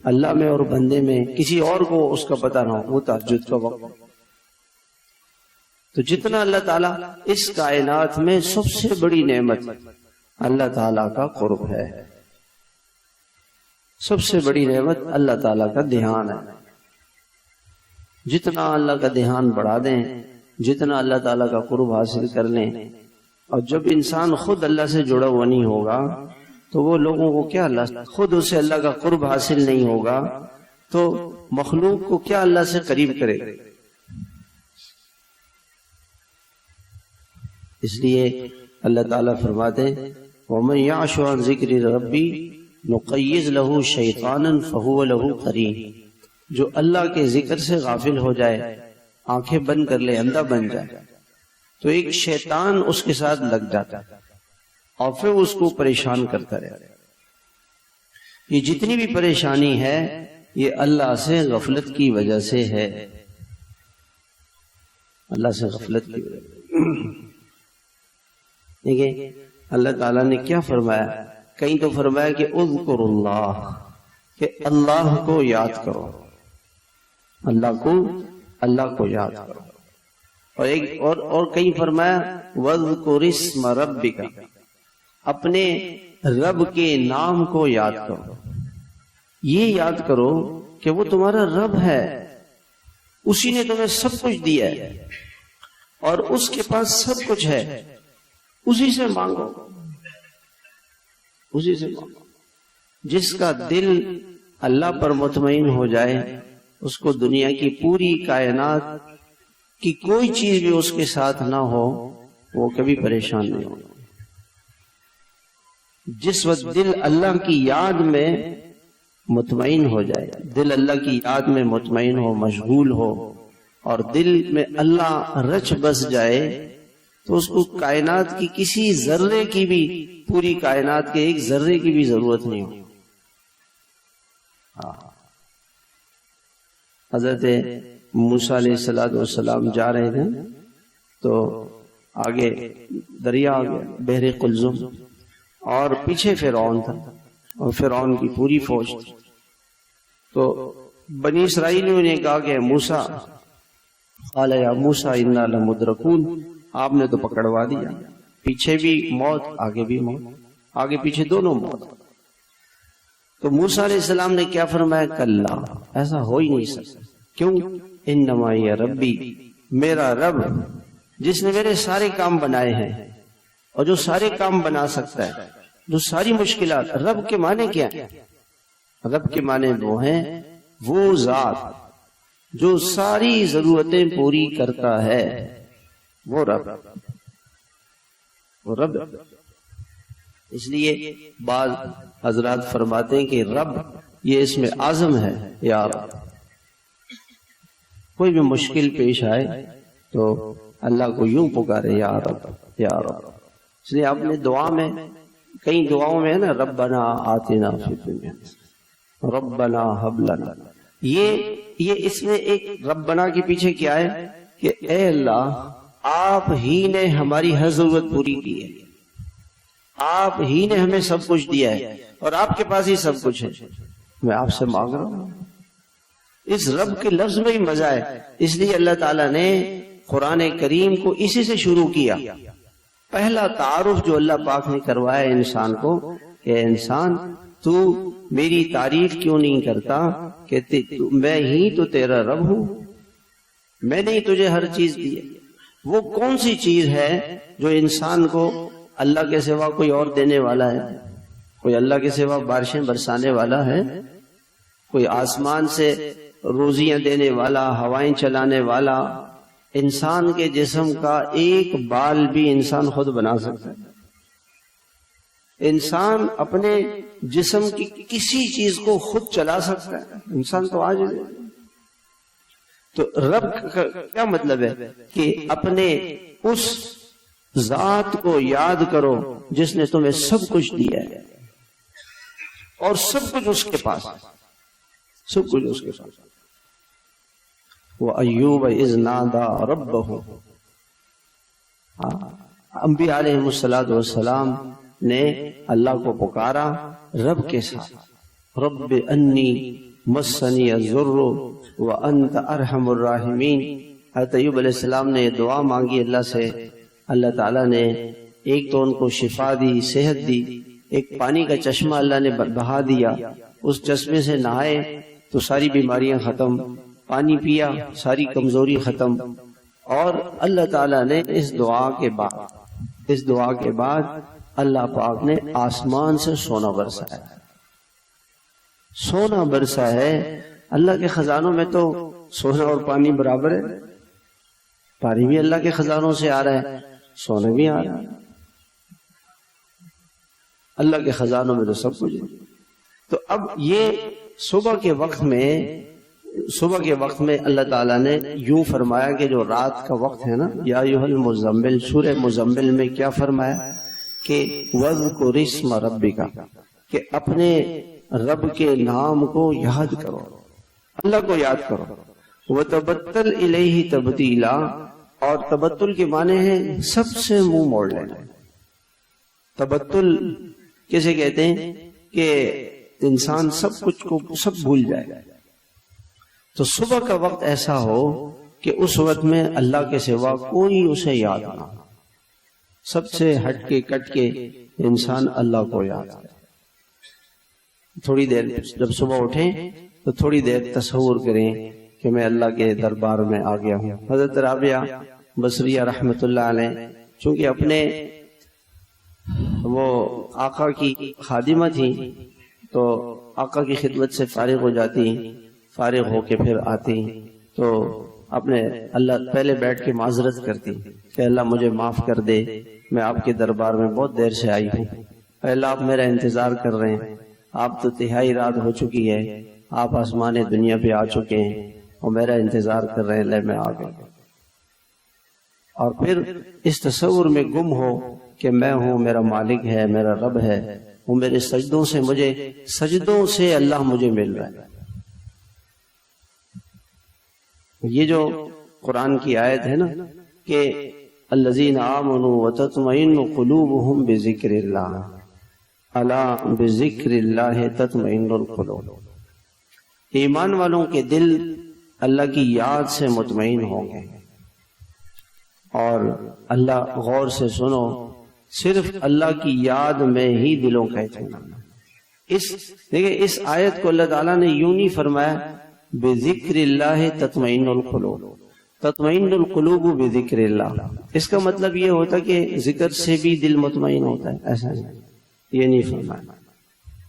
اللہ میں اور بندے میں کسی اور کو اس کا پتہ نہ ہو، وہ تہجد کا وقت۔ تو جتنا اللہ تعالیٰ اس کائنات میں سب سے بڑی نعمت اللہ تعالیٰ کا قرب ہے، سب سے بڑی نعمت اللہ تعالیٰ کا دھیان ہے۔ جتنا اللہ کا دھیان بڑھا دیں، جتنا اللہ تعالیٰ کا قرب حاصل کر لیں، اور جب انسان خود اللہ سے جڑا ہوا نہیں ہوگا تو وہ لوگوں کو کیا، اللہ خود اسے اللہ کا قرب حاصل نہیں ہوگا تو مخلوق کو کیا اللہ سے قریب کرے۔ اس لیے اللہ تعالیٰ فرماتے ہیں وَمَن يَعْشُ عَن ذِكْرِ رَبِّي نُقَيِّضْ لَهُ شَيْطَانًا فَهُوَ لَهُ قَرِينٌ، جو اللہ کے ذکر سے غافل ہو جائے، آنکھیں بند کر لے، اندھا بن جائے، تو ایک شیطان اس کے ساتھ لگ جاتا ہے اور پھر اس کو پریشان کرتا رہتا ہے۔ یہ جتنی بھی پریشانی ہے یہ اللہ سے غفلت کی وجہ سے ہے، اللہ سے غفلت کی وجہ سے۔ دیکھیں اللہ تعالیٰ نے کیا فرمایا، کہیں تو فرمایا کہ اذکر اللہ، کہ اللہ کو یاد کرو، اللہ کو یاد کرو، اور ایک اور کہیں فرمایا وَاذْكُرِ اسْمَ رَبِّكَ، اپنے رب کے نام کو یاد کرو۔ یہ یاد کرو کہ وہ تمہارا رب ہے، اسی نے تمہیں سب کچھ دیا ہے اور اس کے پاس سب کچھ ہے، اسی سے مانگو، اسی سے مانگو۔ جس کا دل اللہ پر مطمئن ہو جائے اس کو دنیا کی پوری کائنات کی کوئی چیز بھی اس کے ساتھ نہ ہو وہ کبھی پریشان نہیں ہوگا۔ جس وقت دل اللہ کی یاد میں مطمئن ہو جائے، دل اللہ کی یاد میں مطمئن ہو، مشغول ہو، اور دل میں اللہ رچ بس جائے تو اس کو کائنات کی کسی ذرے کی بھی، پوری کائنات کے ایک ذرے کی بھی ضرورت نہیں ہو۔ حضرت موسیٰ علیہ السلام جا رہے تھے تو آگے دریا آ گیا، بحر قلزم، اور پیچھے فرعون تھا اور فرعون کی پوری فوج تھی۔ تو بنی اسرائیلیوں نے کہا کہ موسیٰ، قال یا موسیٰ انا لمدرکون، آپ نے تو پکڑوا دیا، پیچھے بھی موت آگے بھی موت، آگے پیچھے دونوں موت۔ تو موسیٰ علیہ السلام نے کیا فرمایا، کلا، ایسا ہو ہی نہیں سکتا۔ کیوں؟ انما یا ربی، میرا رب جس نے میرے سارے کام بنائے ہیں اور جو سارے کام بنا سکتا ہے، جو ساری مشکلات، رب کے معنی کیا ہے؟ رب کے معنی وہ ہیں وہ ذات جو ساری ضرورتیں پوری کرتا ہے، وہ رب، وہ رب۔ اس لیے بعض حضرات فرماتے ہیں کہ رب یہ اسم اعظم ہے، یا رب۔ کوئی بھی مشکل پیش آئے تو اللہ کو یوں پکارے، یا رب، یا رب۔ اس لیے آپ نے دعا میں، کئی دعاؤں میں ہے نا، ربنا آتنا فی الدنیا، ربنا ہب لنا، یہ اس میں ایک ربنا کے پیچھے کیا ہے کہ اے اللہ، آپ ہی نے ہماری ہر ضرورت پوری کی ہے، آپ ہی نے ہمیں سب کچھ دیا ہے اور آپ کے پاس ہی سب کچھ ہے، میں آپ سے مانگ رہا ہوں۔ اس رب کے لفظ میں ہی مزہ ہے، اس لیے اللہ تعالیٰ نے قرآن کریم کو اسی سے شروع کیا۔ پہلا تعارف جو اللہ پاک نے کروایا انسان کو کہ انسان تو میری تعریف کیوں نہیں کرتا کہ میں ہی تو تیرا رب ہوں، میں نے ہی تجھے ہر چیز دی ہے۔ وہ کون سی چیز ہے جو انسان کو اللہ کے سوا کوئی اور دینے والا ہے؟ کوئی اللہ کے سوا بارشیں برسانے والا ہے؟ کوئی آسمان سے روزیاں دینے والا، ہوائیں چلانے والا؟ انسان کے جسم کا ایک بال بھی انسان خود بنا سکتا ہے۔ انسان اپنے جسم کی کسی چیز کو خود چلا سکتا ہے، انسان تو عاجز ہے۔ تو رب کا کیا مطلب ہے کہ اپنے اس ذات کو یاد کرو جس نے تمہیں سب کچھ دیا ہے اور سب کچھ اس کے پاس، سب کچھ اس کے پاس۔ وَأَيُّوبَ إِذْ نَادَى رَبَّهُ، انبیاء علیہ السلام نے اللہ کو پکارا رب کے ساتھ، رب انی مسنی الضر وانت ارحم الراحمین۔ حضرت ایوب علیہ السلام نے دعا مانگی اللہ سے، اللہ تعالیٰ نے ایک تو ان کو شفا دی، صحت دی، ایک پانی کا چشمہ اللہ نے بہا دیا، اس چشمے سے نہائے تو ساری بیماریاں ختم، پانی پیا ساری کمزوری ختم، اور اللہ تعالیٰ نے اس دعا کے بعد اللہ پاک نے آسمان سے سونا برسایا، سونا برسا ہے۔ اللہ کے خزانوں میں تو سونا اور پانی برابر ہے، پانی بھی اللہ کے خزانوں سے آ رہا ہے، سونا بھی آ رہا ہے، اللہ کے خزانوں میں تو سب کچھ ہے۔ تو اب یہ صبح کے وقت میں اللہ تعالیٰ نے یوں فرمایا کہ جو رات کا وقت ہے نا، یا ایھا المزمل، سورہ مزمل میں کیا فرمایا کہ وَاذْكُرِ اسْمَ رَبِّكَ، کہ اپنے رب کے نام کو یاد کرو، اللہ کو یاد کرو، وَتَبَتَّلْ إِلَيْهِ تَبْتِيلًا، اور تبتل کے معنی ہے سب سے منہ موڑ لینا۔ تبتل کیسے کہتے ہیں کہ انسان سب کچھ کو سب بھول جائے گا۔ تو صبح کا وقت ایسا ہو کہ اس وقت میں اللہ کے سوا کوئی اسے یاد نہ ہو، سب سے ہٹ کے کٹ کے انسان اللہ کو یاد کرے۔ تھوڑی دیر جب صبح اٹھیں تو تھوڑی دیر تصور کریں کہ میں اللہ کے دربار میں آ گیا ہوں۔ حضرت رابعہ بصریہ رحمۃ اللہ علیہ چونکہ اپنے وہ آقا کی خادمہ تھی تو آقا کی خدمت سے فارغ ہو جاتی، فارغ ہو کے پھر آتی تو اپنے اللہ پہلے بیٹھ کے معذرت کرتی کہ اللہ مجھے معاف کر دے، میں آپ کے دربار میں بہت دیر سے آئی ہوں، اللہ آپ میرا انتظار کر رہے ہیں، آپ تو تہائی رات ہو چکی ہے، آپ آسمان دنیا پہ آ چکے ہیں اور میرا انتظار کر رہے ہیں، لے میں آ گیا۔ اور پھر اس تصور میں گم ہو کہ میں ہوں، میرا مالک ہے، میرا رب ہے، وہ میرے سجدوں سے اللہ مجھے مل رہا ہے۔ یہ جو قرآن کی آیت ہے نا کہ الذین آمنوا وتطمئن قلوبهم بذکر اللہ، الا بذکر اللہ تطمئن القلوب، ایمان والوں کے دل اللہ کی یاد سے مطمئن ہوں گے۔ اور اللہ غور سے سنو، صرف اللہ کی یاد میں ہی دلوں کا اطمینان۔ دیکھیں اس آیت کو اللہ تعالیٰ نے یوں نہیں فرمایا بذکر اللہ تطمئن القلوب، تطمئن القلوب بذکر اللہ، اس کا مطلب یہ ہوتا کہ ذکر سے بھی دل مطمئن ہوتا ہے، ایسا نہیں، یہ نہیں فرمایا۔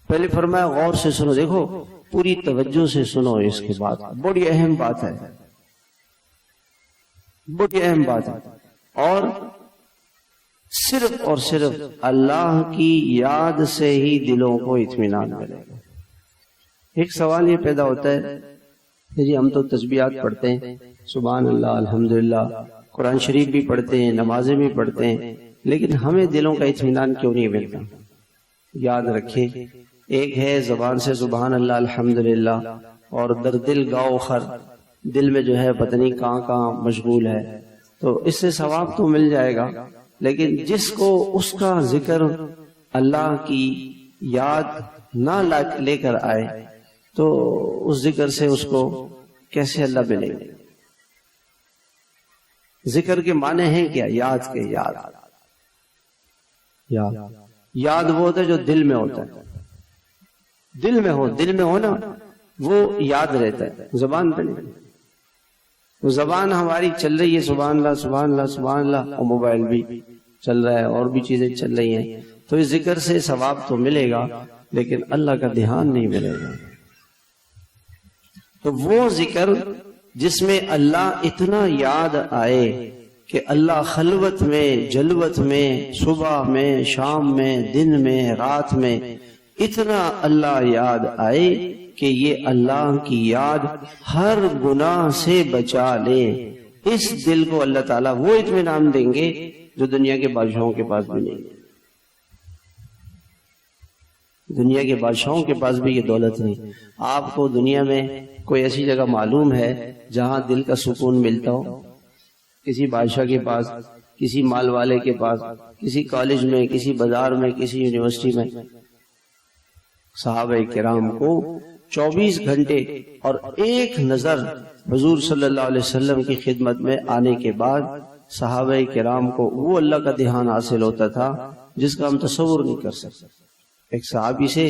پہلے فرمایا غور سے سنو، دیکھو پوری توجہ سے سنو، اس کے بعد بڑی اہم بات ہے، بڑی اہم بات ہے، اور صرف اللہ کی یاد سے ہی دلوں کو اطمینان ملے گا۔ ایک سوال یہ پیدا ہوتا ہے جی ہم تو تسبیحات پڑھتے ہیں، سبحان اللہ، الحمدللہ، قرآن شریف بھی پڑھتے ہیں، نمازیں بھی پڑھتے ہیں، لیکن ہمیں دلوں کا اطمینان کیوں نہیں ملتا؟ یاد رکھیں، ایک ہے زبان سے سبحان اللہ الحمدللہ، اور در دل گاؤ خر، دل میں جو ہے پتہ نہیں کہاں مشغول ہے، تو اس سے ثواب تو مل جائے گا، لیکن جس کو اس کا ذکر اللہ کی یاد نہ لے کر آئے تو اس ذکر سے اس کو کیسے اللہ ملے گا؟ ذکر کے معنی ہیں کیا؟ یاد کے، یاد وہ ہوتا ہے جو دل میں ہوتا ہے، دل میں ہونا وہ یاد رہتا ہے، زبان پہ نہیں۔ زبان ہماری چل رہی ہے سبحان اللہ سبحان اللہ سبحان اللہ، اور موبائل بھی چل رہا ہے اور بھی چیزیں چل رہی ہیں، تو اس ذکر سے ثواب تو ملے گا لیکن اللہ کا دھیان نہیں ملے گا۔ تو وہ ذکر جس میں اللہ اتنا یاد آئے کہ اللہ خلوت میں، جلوت میں، صبح میں، شام میں، دن میں، رات میں اتنا اللہ یاد آئے کہ یہ اللہ کی یاد ہر گناہ سے بچا لے، اس دل کو اللہ تعالیٰ وہ اطمینان دیں گے جو دنیا کے بادشاہوں کے پاس بھی نہیں ہے۔ دنیا کے بادشاہوں کے پاس بھی یہ دولت نہیں۔ آپ کو دنیا میں کوئی ایسی جگہ معلوم ہے جہاں دل کا سکون ملتا ہو؟ کسی بادشاہ کے پاس، کسی مال والے کے پاس، کسی کالج میں، کسی بازار میں، کسی یونیورسٹی میں؟ صحابہ کرام کو 24 گھنٹے اور ایک نظر حضور صلی اللہ علیہ وسلم کی خدمت میں آنے کے بعد صحابہ کرام کو وہ اللہ کا دھیان حاصل ہوتا تھا جس کا ہم تصور نہیں کر سکتے۔ ایک صحابی سے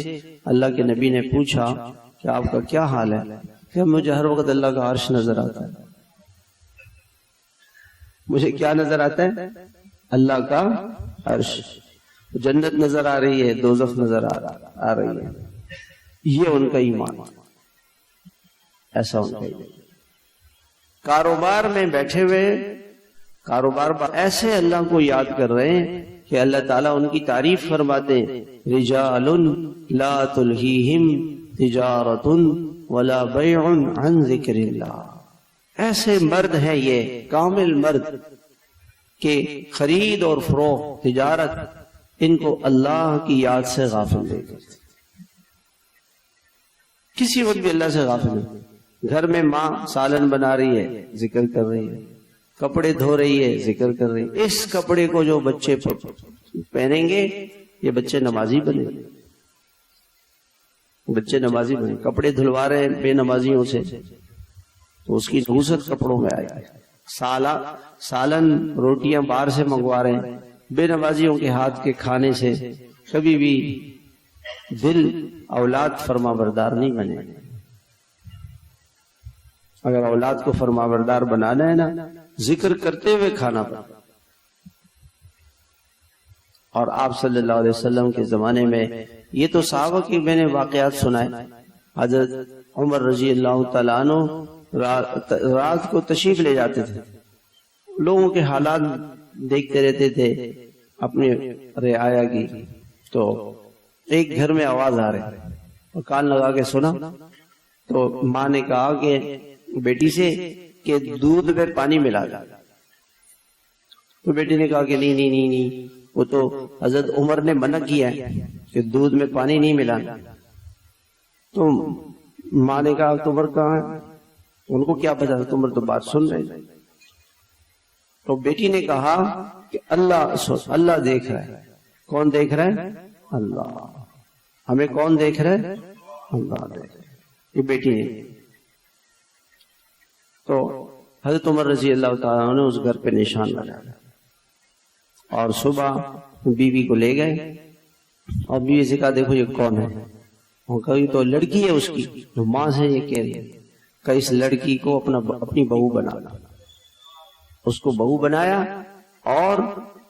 اللہ کے نبی نے پوچھا کہ آپ کا کیا حال ہے؟ کہ مجھے ہر وقت اللہ کا عرش نظر آتا ہے۔ مجھے کیا نظر آتا ہے؟ اللہ کا عرش۔ جنت نظر آ رہی ہے، دوزخ نظر آ رہی ہے۔ یہ ان کا ایمان، ایسا ان کا ایمان۔ کاروبار میں بیٹھے ہوئے کاروبار ایسے اللہ کو یاد کر رہے ہیں کہ اللہ تعالیٰ ان کی تعریف فرماتے ہیں، رجال لا تلہیہم تجارت ولا بیع عن ذکر اللہ۔ ایسے مرد ہیں یہ کامل مرد کہ خرید اور فروخت، تجارت، ان کو اللہ کی یاد سے غافل نہیں کرتے۔ کسی وقت بھی اللہ سے غافل نہیں۔ گھر میں ماں سالن بنا رہی ہے، ذکر کر رہی ہے، کپڑے دھو رہی ہے، ذکر کر رہی ہے۔ اس کپڑے کو جو بچے پہنیں گے یہ بچے نمازی بنے گے، بچے نمازی بنے۔ کپڑے دھلوا رہے ہیں بے نمازیوں سے تو اس کی نحوست کپڑوں میں آئے گی۔ سالن روٹیاں باہر سے منگوا رہے ہیں بے نمازیوں کے ہاتھ کے کھانے سے کبھی بھی دل اولاد فرما بردار نہیں بنے۔ اگر اولاد کو فرما بردار بنانا ہے نا، ذکر کرتے ہوئے کھانا پڑتا۔ اور آپ صلی اللہ علیہ وسلم کے زمانے میں یہ تو صحابہ کی میں نے واقعات سنائے۔ حضرت عمر رضی اللہ تعالیٰ عنہ رات کو تشریف لے جاتے تھے، لوگوں کے حالات دیکھتے رہتے تھے اپنی رعایا کی۔ تو ایک گھر میں آواز آ رہی اور کان لگا کے سنا تو ماں نے کہا کہ بیٹی سے کہ دودھ میں پانی ملا دیا۔ تو بیٹی نے کہا کہ نہیں، وہ تو حضرت عمر نے منع کیا ہے کہ دودھ میں پانی نہیں ملانا۔ تو ماں نے کہا تو عمر کہاں ہے؟ ان کو کیا پتا، عمر تو بات سن رہے۔ تو بیٹی نے کہا کہ اللہ دیکھ رہا ہے۔ کون دیکھ رہا ہے؟ اللہ۔ ہمیں کون دیکھ رہا ہے؟ اللہ دیکھ رہا ہے۔ یہ بیٹی نے تو حضرت عمر رضی اللہ تعالیٰ نے اس گھر پہ نشان لگایا اور صبح بیوی کو لے گئے اور بیوی سے کہا دیکھو یہ کون ہے؟ وہ کہا یہ تو لڑکی ہے اس کی جو ماں سے یہ کہہ رہی ہے کہ اس لڑکی کو اپنی بہو بنانا۔ اس کو بہو بنایا اور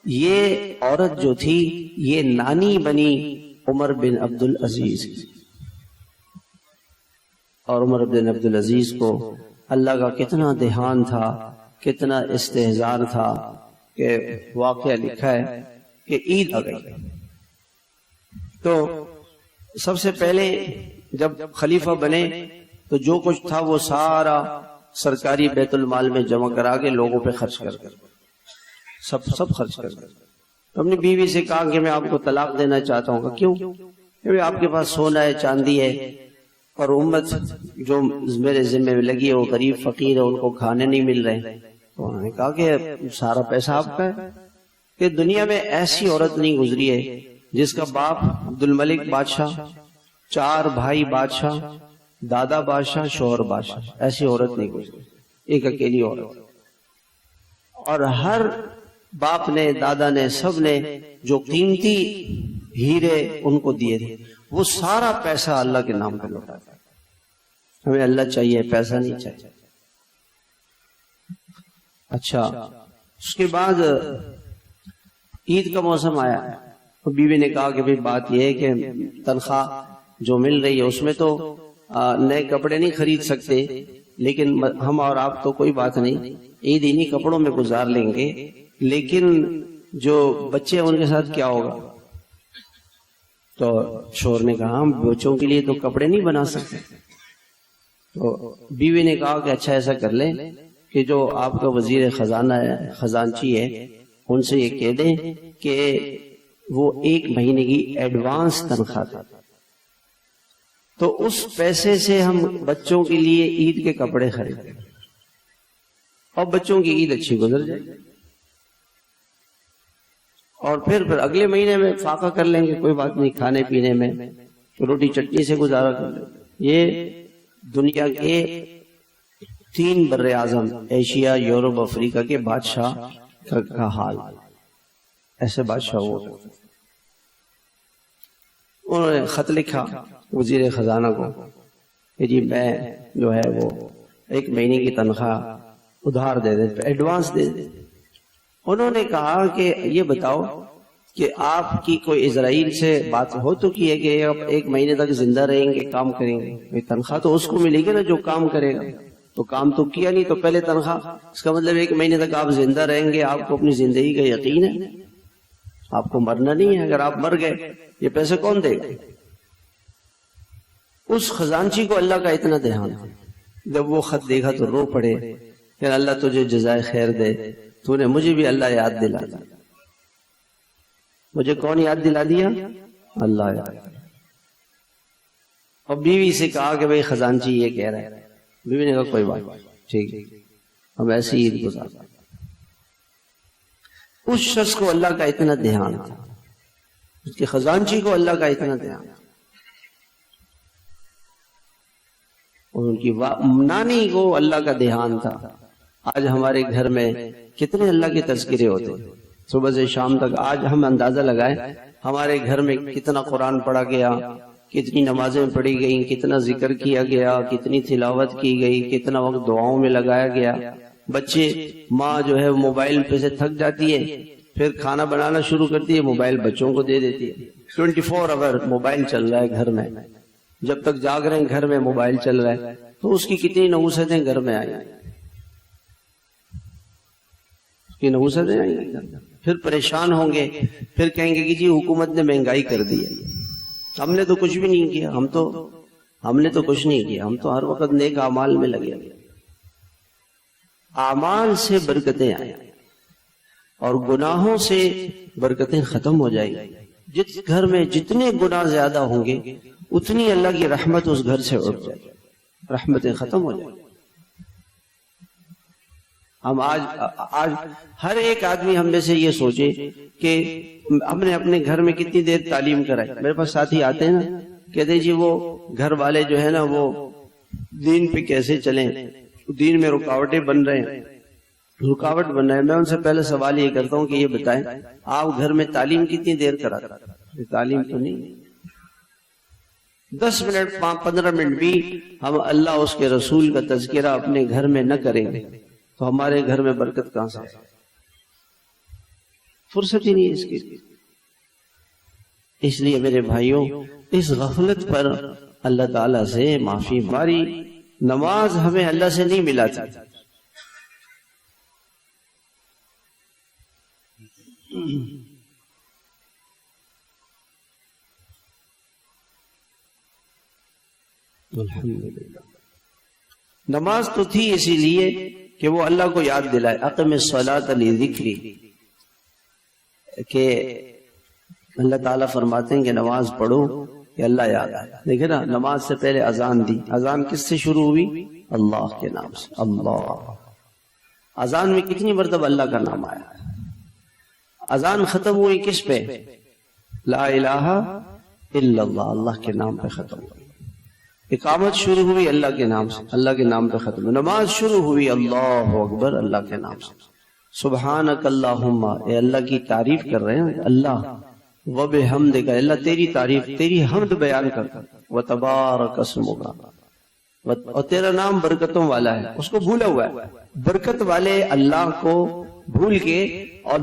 یہ عورت جو تھی یہ نانی بنی عمر بن عبد العزیز۔ اور عمر بن عبد العزیز کو اللہ کا کتنا دھیان تھا، کتنا استحضار تھا کہ واقعہ لکھا ہے کہ عید آ گئی تو سب سے پہلے جب خلیفہ بنے تو جو کچھ تھا وہ سارا سرکاری بیت المال میں جمع کرا کے لوگوں پہ خرچ کر سب خرچ کر تو اپنی بیوی سے کہا کہ میں آپ کو طلاق دینا چاہتا ہوں۔ کیوں؟ کہ آپ کے پاس سونا ہے، چاندی ہے، اور امت جو میرے ذمہ میں لگی ہے وہ غریب فقیر ہے، ان کو کھانے نہیں مل رہے۔ تو انہوں نے کہا کہ سارا پیسہ آپ کا ہے۔ کہ دنیا میں ایسی عورت نہیں گزری ہے جس کا باپ عبد الملک بادشاہ، 4 بھائی بادشاہ، دادا بادشاہ، شوہر بادشاہ، ایسی عورت نہیں گزری، ایک اکیلی عورت۔ اور ہر باپ نے، دادا نے، سب نے جو قیمتی ہیرے ان کو دیے تھے وہ سارا پیسہ اللہ کے نام پہ لوٹا تھا۔ ہمیں اللہ چاہیے، پیسہ نہیں چاہیے۔ اچھا، اس کے بعد عید کا موسم آیا تو بیوی نے کہا کہ بھئی بات یہ ہے کہ تنخواہ جو مل رہی ہے اس میں تو نئے کپڑے نہیں خرید سکتے، لیکن ہم اور آپ تو کوئی بات نہیں، عید انہی کپڑوں میں گزار لیں گے، لیکن جو بچے ان کے ساتھ کیا ہوگا؟ تو شوہر نے کہا ہم بچوں کے لیے تو کپڑے نہیں بنا سکتے، تو بیوی نے کہا کہ اچھا ایسا کر لیں کہ جو آپ کا وزیر خزانہ ہے، خزانچی ہے، ان سے یہ کہہ دیں کہ وہ 1 مہینے کی ایڈوانس تنخواہ دیں، تو اس پیسے سے ہم بچوں کے لیے عید کے کپڑے خریدیں اور بچوں کی عید اچھی گزر جائے، اور پھر اگلے مہینے میں فاقہ کر لیں گے، کوئی بات نہیں، کھانے پینے میں روٹی چٹنی سے گزارا کر لیں۔ یہ دنیا کے 3 بر اعظم، ایشیا، یورپ، افریقہ کے بادشاہ کا حال، ایسے بادشاہ ہوا۔ انہوں نے خط لکھا وزیر خزانہ کو کہ جی میں جو ہے وہ 1 مہینے کی تنخواہ ادھار دے دیں، ایڈوانس دے دیں۔ انہوں نے کہا کہ یہ بتاؤ کہ آپ کی کوئی اسرائیل سے بات ہو تو کی ہے کہ آپ 1 مہینے تک زندہ رہیں گے، کام کریں گے، تنخواہ تو اس کو ملے گی نا جو کام کرے گا، تو کام تو کیا نہیں تو پہلے تنخواہ، اس کا مطلب 1 مہینے تک آپ زندہ رہیں گے، آپ کو اپنی زندگی کا یقین ہے، آپ کو مرنا نہیں ہے، اگر آپ مر گئے یہ پیسے کون دے گا؟ اس خزانچی کو اللہ کا اتنا دھیان، جب وہ خط دیکھا تو رو پڑے کہ اللہ تجھے جزائے خیر دے، تو نے مجھے بھی اللہ یاد دلا دیا۔ مجھے کون یاد دلا دیا؟ اللہ یاد۔ اور بیوی سے کہا کہ بھئی خزانچی یہ کہہ رہا ہے، بیوی نے کہا کوئی بات ٹھیک ہے، ہم ایسی عید گزارتے۔ اس شخص کو اللہ کا اتنا دھیان تھا، اس کی خزانچی کو اللہ کا اتنا دھیان تھا، اور ان کی نانی کو اللہ کا دھیان تھا۔ آج ہمارے گھر میں کتنے اللہ کے تذکرے ہوتے ہیں صبح سے شام تک، آج ہم اندازہ لگائیں ہمارے گھر میں کتنا قرآن پڑھا گیا، کتنی نمازیں پڑھی گئیں، کتنا ذکر کیا گیا، کتنی تلاوت کی گئی، کتنا وقت دعاؤں میں لگایا گیا۔ بچے، ماں جو ہے موبائل پہ سے تھک جاتی ہے، پھر کھانا بنانا شروع کرتی ہے، موبائل بچوں کو دے دیتی ہے، 24 آور موبائل چل رہا ہے گھر میں، جب تک جاگ رہے ہیں گھر میں موبائل چل رہا ہے، تو اس کی کتنی نحوستیں گھر میں آئی، اس کی نحوستیں آئی، پھر پریشان ہوں گے، پھر کہیں گے کہ جی حکومت نے مہنگائی کر دی ہے، ہم نے تو کچھ بھی نہیں کیا، ہم نے تو کچھ نہیں کیا، ہم تو ہر وقت نیک اعمال میں لگے ہوئے۔ اعمال سے برکتیں آئیں اور گناہوں سے برکتیں ختم ہو جائیں گی۔ جس گھر میں جتنے گناہ زیادہ ہوں گے اتنی اللہ کی رحمت اس گھر سے اٹھ جائے گی، رحمتیں ختم ہو جائیں گی۔ ہم آج ہر ایک آدمی ہم میں سے یہ سوچے کہ ہم نے اپنے گھر میں کتنی دیر تعلیم کرائی۔ میرے پاس ساتھی آتے ہیں نا، کہتے ہیں جی وہ گھر والے جو ہے نا وہ دین پہ کیسے چلیں، دین میں رکاوٹیں بن رہے ہیں، رکاوٹ بن رہے ہیں۔ میں ان سے پہلے سوال یہ کرتا ہوں کہ یہ بتائیں آپ گھر میں تعلیم کتنی دیر کراتے؟ تعلیم تو نہیں، 10 منٹ 15 منٹ بھی ہم اللہ اس کے رسول کا تذکرہ اپنے گھر میں نہ کریں گے تو ہمارے گھر میں برکت کہاں سے؟ فرصت ہی نہیں ہے اس کی۔ اس لیے میرے بھائیوں، اس غفلت پر اللہ تعالیٰ سے معافی ماری۔ نماز ہمیں اللہ سے نہیں ملا تھا، الحمدللہ نماز تو تھی اسی لیے کہ وہ اللہ کو یاد دلائے، اقم الصلاۃ لذکری، کہ اللہ تعالیٰ فرماتے ہیں کہ نماز پڑھو کہ اللہ یاد آئے۔ دیکھیں نا، نماز سے پہلے اذان دی، اذان کس سے شروع ہوئی؟ اللہ کے نام سے، اللہ۔ اذان میں کتنی مرتبہ اللہ کا نام آیا؟ اذان ختم ہوئی کس پہ؟ لا الہ الا اللہ، اللہ کے نام پہ ختم ہوئی۔ اقامت شروع ہوئی اللہ کے نام سے، اللہ کے نام پہ ختم ہوئی۔ نماز شروع ہوئی اللہ اکبر، اللہ کے نام سے۔ سبحانک اللہم، اے اللہ کی تعریف کر رہے ہیں اللہ، وبحمدک، اللہ تیری تعریف، تیری حمد بیان کرتا، وتبارک اسمک، اور تیرا نام برکتوں والا ہے۔ اس کو بھولا ہوا ہے، برکت والے اللہ کو بھول کے اور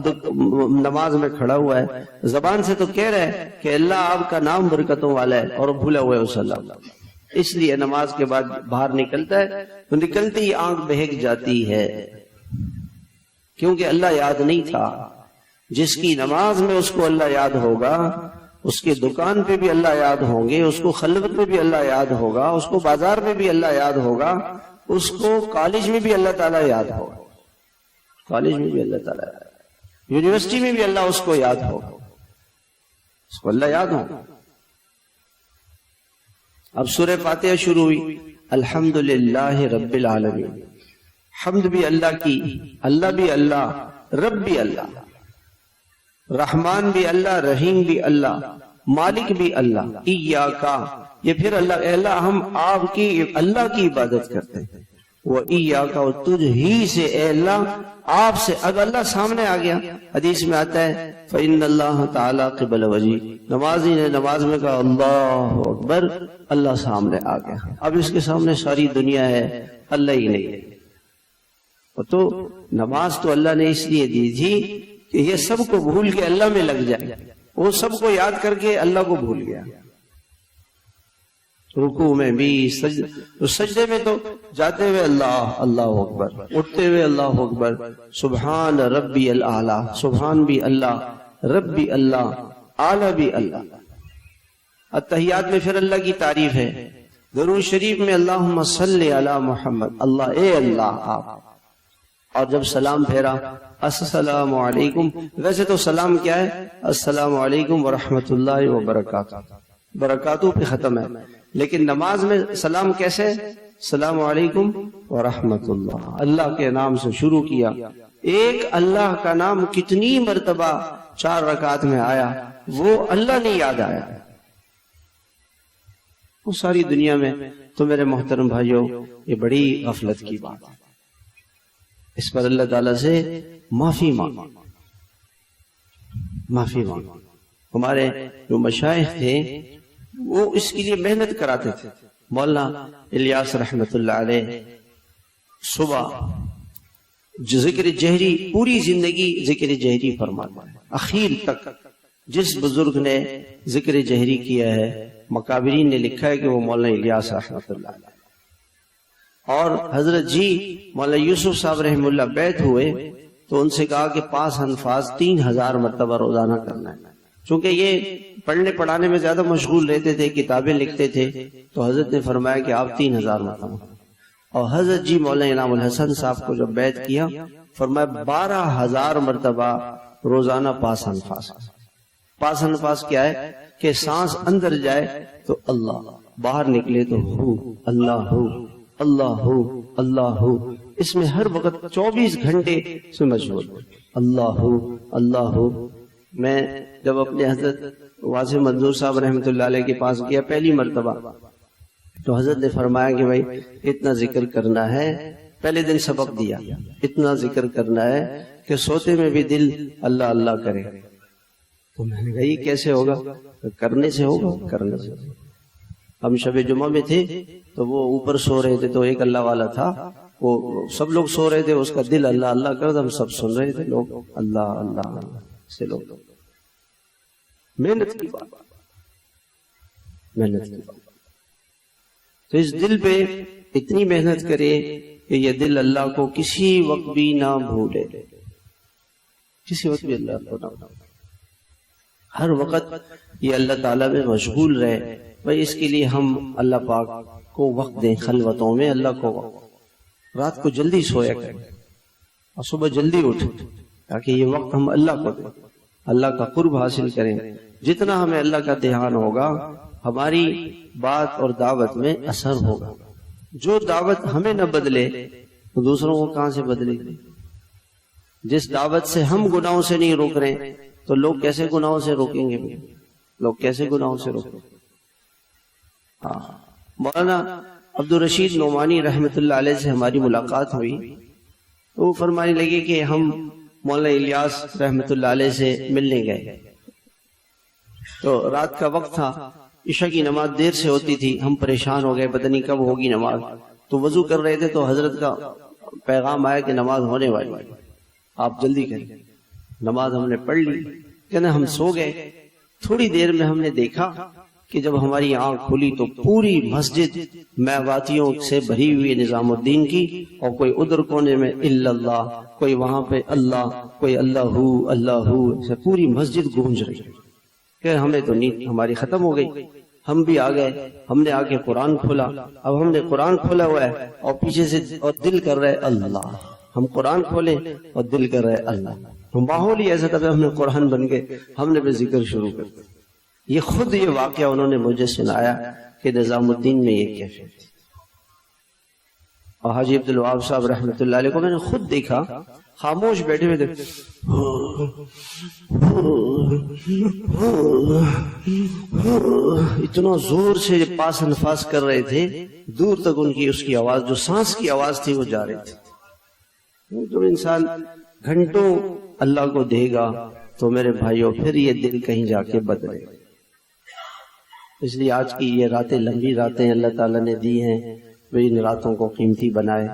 نماز میں کھڑا ہوا ہے، زبان سے تو کہہ رہا ہے کہ اللہ آپ کا نام برکتوں والا ہے، اور بھولا ہوا ہے اس اللہ۔ اس لیے نماز کے بعد باہر نکلتا ہے تو نکلتے ہی آنکھ بہک جاتی ہے، کیونکہ اللہ یاد نہیں تھا۔ جس کی نماز میں اس کو اللہ یاد ہوگا اس کے دکان پہ بھی اللہ یاد ہوں گے، اس کو خلوت میں بھی اللہ یاد ہوگا، اس کو بازار میں بھی اللہ یاد ہوگا، اس کو کالج میں بھی اللہ تعالیٰ یاد ہوگا، کالج میں بھی اللہ تعالیٰ یاد ہوگا، یونیورسٹی میں بھی اللہ اس کو یاد ہوگا، اس کو اللہ یاد ہوگا۔ اب سورہ فاتحہ شروع ہوئی، الحمدللہ رب العالمین، حمد بھی اللہ کی، اللہ بھی اللہ، رب بھی اللہ، رحمان بھی اللہ، رحیم بھی اللہ، مالک بھی اللہ، ایاکا، یہ پھر اللہ، اے اللہ ہم آپ کی، اللہ کی عبادت کرتے ہیں، وہ ایاکا، اور تجھ ہی سے اے اللہ، آپ سے۔ اب اللہ سامنے آ گیا، حدیث میں آتا ہے فإن اللہ تعالیٰ قبل وجی، نمازی نے نماز میں کہا اللہ اکبر، اللہ سامنے آ گیا، اب اس کے سامنے ساری دنیا ہے، اللہ ہی نہیں ہے۔ تو نماز تو اللہ نے اس لیے دی تھی کہ یہ سب کو بھول کے اللہ میں لگ جائے، وہ سب کو یاد کر کے اللہ کو بھول گیا۔ رکوع میں بھی، سجدے میں تو جاتے ہوئے اللہ اللہ اکبر، اٹھتے ہوئے اللہ اکبر، سبحان ربی الاعلی، سبحان بھی اللہ، رب بھی اللہ، اعلی بھی اللہ۔ التحیات میں پھر اللہ کی تعریف ہے، درود شریف میں اللہم صلی علی محمد، اللہ اے اللہ آپ، اور جب سلام پھیرا السلام علیکم، ویسے تو سلام کیا ہے، السلام علیکم ورحمۃ اللہ وبرکاتہ، برکاتہ پہ ختم ہے، لیکن نماز میں سلام کیسے، السلام علیکم ورحمۃ اللہ، اللہ کے نام سے شروع کیا۔ ایک اللہ کا نام کتنی مرتبہ 4 رکعت میں آیا، وہ اللہ نہیں یاد آیا، وہ ساری دنیا میں۔ تو میرے محترم بھائیوں، یہ بڑی غفلت کی بات ہے، اس پر اللہ تعالیٰ سے معافی مانگو، معافی مانگو۔ ہمارے جو مشائخ تھے وہ اس کے لیے محنت کراتے تھے، مولانا الیاس رحمت اللہ علیہ صبح ذکر جہری، پوری زندگی ذکر جہری فرماتا ہے، اخیر تک جس بزرگ نے ذکر جہری کیا ہے، مکابرین نے لکھا ہے کہ وہ مولانا الیاس رحمت اللہ علیہ، اور حضرت جی مولانا یوسف صاحب رحمہ اللہ بیعت ہوئے تو ان سے کہا کہ 5 انفاظ 3000 مرتبہ روزانہ کرنا ہے، چونکہ یہ پڑھنے پڑھانے میں زیادہ مشغول رہتے تھے، کتابیں لکھتے تھے، تو حضرت نے فرمایا کہ آپ 3000 مرتبہ، اور حضرت جی مولانا انعام الحسن صاحب کو جب بیعت کیا فرمایا 12000 مرتبہ روزانہ 5 انفاظ۔ 5 انفاظ کیا ہے کہ سانس اندر جائے تو اللہ، باہر نکلے تو ہو اللہ، ہو اللہ ہو اللہ ہو، اس میں ہر وقت 24 گھنٹے سے مشغول اللہ ہو اللہ ہو۔ میں جب اپنے حضرت واضح منظور صاحب رحمۃ اللہ علیہ کے پاس گیا پہلی مرتبہ، تو حضرت نے فرمایا کہ بھائی اتنا ذکر کرنا ہے، پہلے دن سبق دیا، اتنا ذکر کرنا ہے کہ سوتے میں بھی دل اللہ اللہ کرے۔ تو میں نے کہا یہ کیسے ہوگا؟ کرنے سے ہوگا، کرنے سے۔ ہم شب جمعہ میں تھے تو وہ اوپر سو رہے تھے، تو ایک اللہ والا تھا، وہ سب لوگ سو رہے تھے، اس کا دل اللہ اللہ کرتا، ہم سب سن رہے تھے، لوگ اللہ اللہ اللہ سے، لوگ محنت کی بات، محنت کی بات۔ تو اس دل پہ اتنی محنت کرے کہ یہ دل اللہ کو کسی وقت بھی نہ بھولے، کسی وقت بھی اللہ کو نہ بھولے، ہر وقت یہ اللہ تعالیٰ میں مشغول رہے۔ بھائی اس کے لیے ہم اللہ پاک کو وقت دیں، خلوتوں میں اللہ کو وقت، رات کو جلدی سویا کریں اور صبح جلدی اٹھیں، تاکہ یہ وقت ہم اللہ کو دیں، اللہ کا قرب حاصل کریں۔ جتنا ہمیں اللہ کا دھیان ہوگا، ہماری بات اور دعوت میں اثر ہوگا۔ جو دعوت ہمیں نہ بدلے تو دوسروں کو کہاں سے بدلے گی؟ جس دعوت سے ہم گناہوں سے نہیں روک رہے تو لوگ کیسے گناہوں سے روکیں گے؟ لوگ کیسے گناہوں سے روکیں گے؟ مولانا عبدالرشید نعمانی رحمت اللہ علیہ سے ہماری ملاقات ہوئی تو وہ فرمانے لگے کہ ہم مولانا الیاس رحمت اللہ علیہ سے ملنے گئے، تو رات کا وقت تھا، عشاء کی نماز دیر سے ہوتی تھی، ہم پریشان ہو گئے، پتہ نہیں کب ہوگی نماز، تو وضو کر رہے تھے تو حضرت کا پیغام آیا کہ نماز ہونے والی ہے، آپ جلدی کریں۔ نماز ہم نے پڑھ لی، کہنا ہم سو گئے۔ تھوڑی دیر میں ہم نے دیکھا کہ جب ہماری آنکھ کھلی تو پوری مسجد میواتیوں سے بھری ہوئی نظام الدین کی، اور کوئی ادھر کونے میں الا اللہ، کوئی وہاں پہ اللہ، کوئی اللہ ہو اللہ ہو، سے پوری مسجد گونج رہی۔ کہ ہمیں تو نیند ہماری ختم ہو گئی، ہم بھی آ گئے، ہم نے آ کے قرآن کھولا، اب ہم نے قرآن کھولا ہوا ہے اور پیچھے سے اور دل کر رہے اللہ، ہم قرآن کھولے اور دل کر رہے اللہ، ہم ماحول ہی ایسا تھا، ہم نے قرآن بن گئے، ہم نے بھی ذکر شروع کر دیا۔ یہ خود یہ واقعہ انہوں نے مجھے سنایا کہ نظام الدین میں یہ کیفیت تھی۔ اور حاجی عبدالوہاب صاحب رحمۃ اللہ علیہ کو میں نے خود دیکھا، خاموش بیٹھے ہوئے تھے، اتنا زور سے پاس انفاس کر رہے تھے، دور تک ان کی اس کی آواز، جو سانس کی آواز تھی، وہ جا رہی تھی۔ جو انسان گھنٹوں اللہ کو دے گا تو میرے بھائیوں پھر یہ دل کہیں جا کے بدلے گا۔ اس لیے آج کی یہ راتیں، لمبی راتیں اللہ تعالیٰ نے دی ہیں، وہ ان راتوں کو قیمتی بنائے،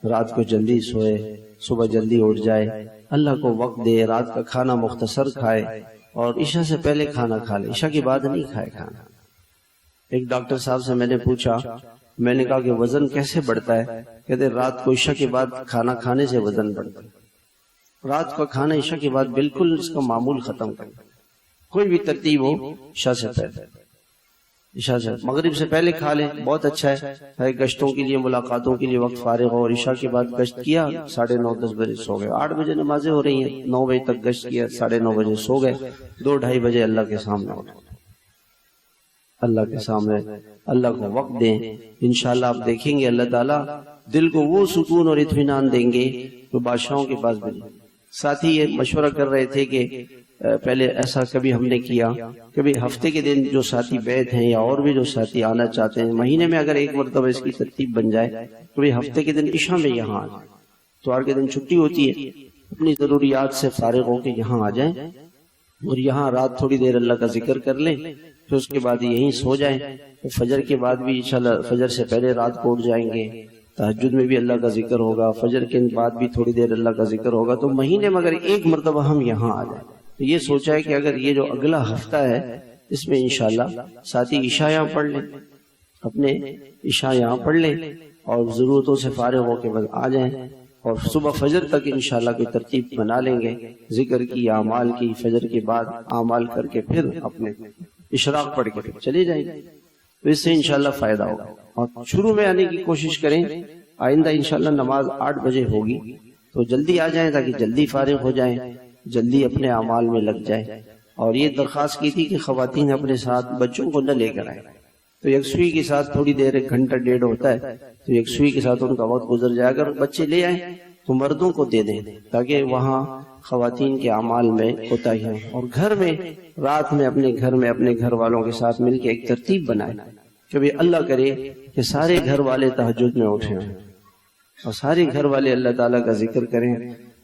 رات کو جلدی سوئے، صبح جلدی اٹھ جائے، اللہ کو وقت دے، رات کا کھانا مختصر کھائے اور عشاء سے پہلے کھانا کھا لے، عشاء کے بعد نہیں کھائے کھانا۔ ایک ڈاکٹر صاحب سے میں نے پوچھا، میں نے کہا کہ وزن کیسے بڑھتا ہے؟ کہتے رات کو عشاء کے بعد کھانا کھانے سے وزن بڑھتا ہے۔ رات کا کھانا عشاء کے بعد بالکل اس کا معمول ختم کر، کوئی بھی ترتیب ہو، عشاء سے پہلے، عشاء سے مغرب سے پہلے کھا لیں، بہت اچھا ہے، گشتوں کے لیے، ملاقاتوں کے لیے وقت فارغ ہو، اور عشاء کے بعد گشت کیا، 9:30 10 بجے سو گئے، 8 بجے نمازیں ہو رہی ہیں، 9 بجے تک گشت کیا، 9:30 بجے سو گئے، 2 2:30 بجے اللہ کے سامنے اٹھے، اللہ کے سامنے اللہ کو وقت دیں۔ انشاءاللہ آپ دیکھیں گے اللہ تعالیٰ دل کو وہ سکون اور اطمینان دیں گے جو بادشاہوں کے پاس بھی نہیں۔ ساتھی یہ مشورہ کر رہے تھے کہ پہلے ایسا کبھی ہم نے کیا، کبھی ہفتے کے دن جو ساتھی بیت ہیں یا اور بھی جو ساتھی آنا چاہتے ہیں، مہینے میں اگر ایک مرتبہ اس کی ترتیب بن جائے، کبھی ہفتے کے دن عشاء میں یہاں آ جائیں، اتوار کے دن چھٹی ہوتی ہے، اپنی ضروریات سے فارغ ہو کے یہاں آ جائیں اور یہاں رات تھوڑی دیر اللہ کا ذکر کر لیں، پھر اس کے بعد یہیں سو جائیں، فجر کے بعد بھی انشاءاللہ فجر سے پہلے رات کو اٹھ جائیں گے، تہجد میں بھی اللہ کا ذکر ہوگا، فجر کے بعد بھی تھوڑی دیر اللہ کا ذکر ہوگا، تو مہینے میں اگر ایک مرتبہ ہم یہاں آ جائیں تو یہ سوچا ہے کہ اگر یہ جو اگلا ہفتہ ہے اس میں انشاءاللہ ساتھی عشاء یہاں پڑھ لیں، اپنے عشاء یہاں پڑھ لیں اور ضرورتوں سے فارغ ہو کے بعد آ جائیں، اور صبح فجر تک انشاءاللہ کوئی ترتیب بنا لیں گے، ذکر کی، اعمال کی، فجر کے بعد اعمال کر کے پھر اپنے اشراق پڑھ کے چلے جائیں گے، تو اس سے انشاءاللہ فائدہ ہوگا۔ اور شروع میں آنے کی کوشش کریں، آئندہ انشاءاللہ نماز 8 بجے ہوگی تو جلدی آ جائیں تاکہ جلدی فارغ ہو جائیں، جلدی اپنے اعمال میں لگ جائیں۔ اور یہ درخواست کی تھی کہ خواتین اپنے ساتھ بچوں کو نہ لے کر آئیں، تو یکسوئی کے ساتھ تھوڑی دیر، 1 گھنٹہ 1.5 ہوتا ہے، تو یکسوئی کے ساتھ ان کا وقت گزر جائے۔ اگر بچے لے آئیں تو مردوں کو دے دیں تاکہ وہاں خواتین کے اعمال میں کوتاہی ہو، اور گھر میں رات میں اپنے گھر میں اپنے گھر والوں کے ساتھ مل کے ایک ترتیب بنائیں، کبھی اللہ کرے کہ سارے گھر والے تہجد میں اٹھیں اور سارے گھر والے اللہ تعالیٰ کا ذکر کریں،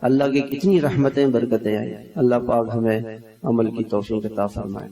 اللہ کی کتنی رحمتیں برکتیں آئیں۔ اللہ پاک ہمیں عمل کی توفیق عطا فرمائے۔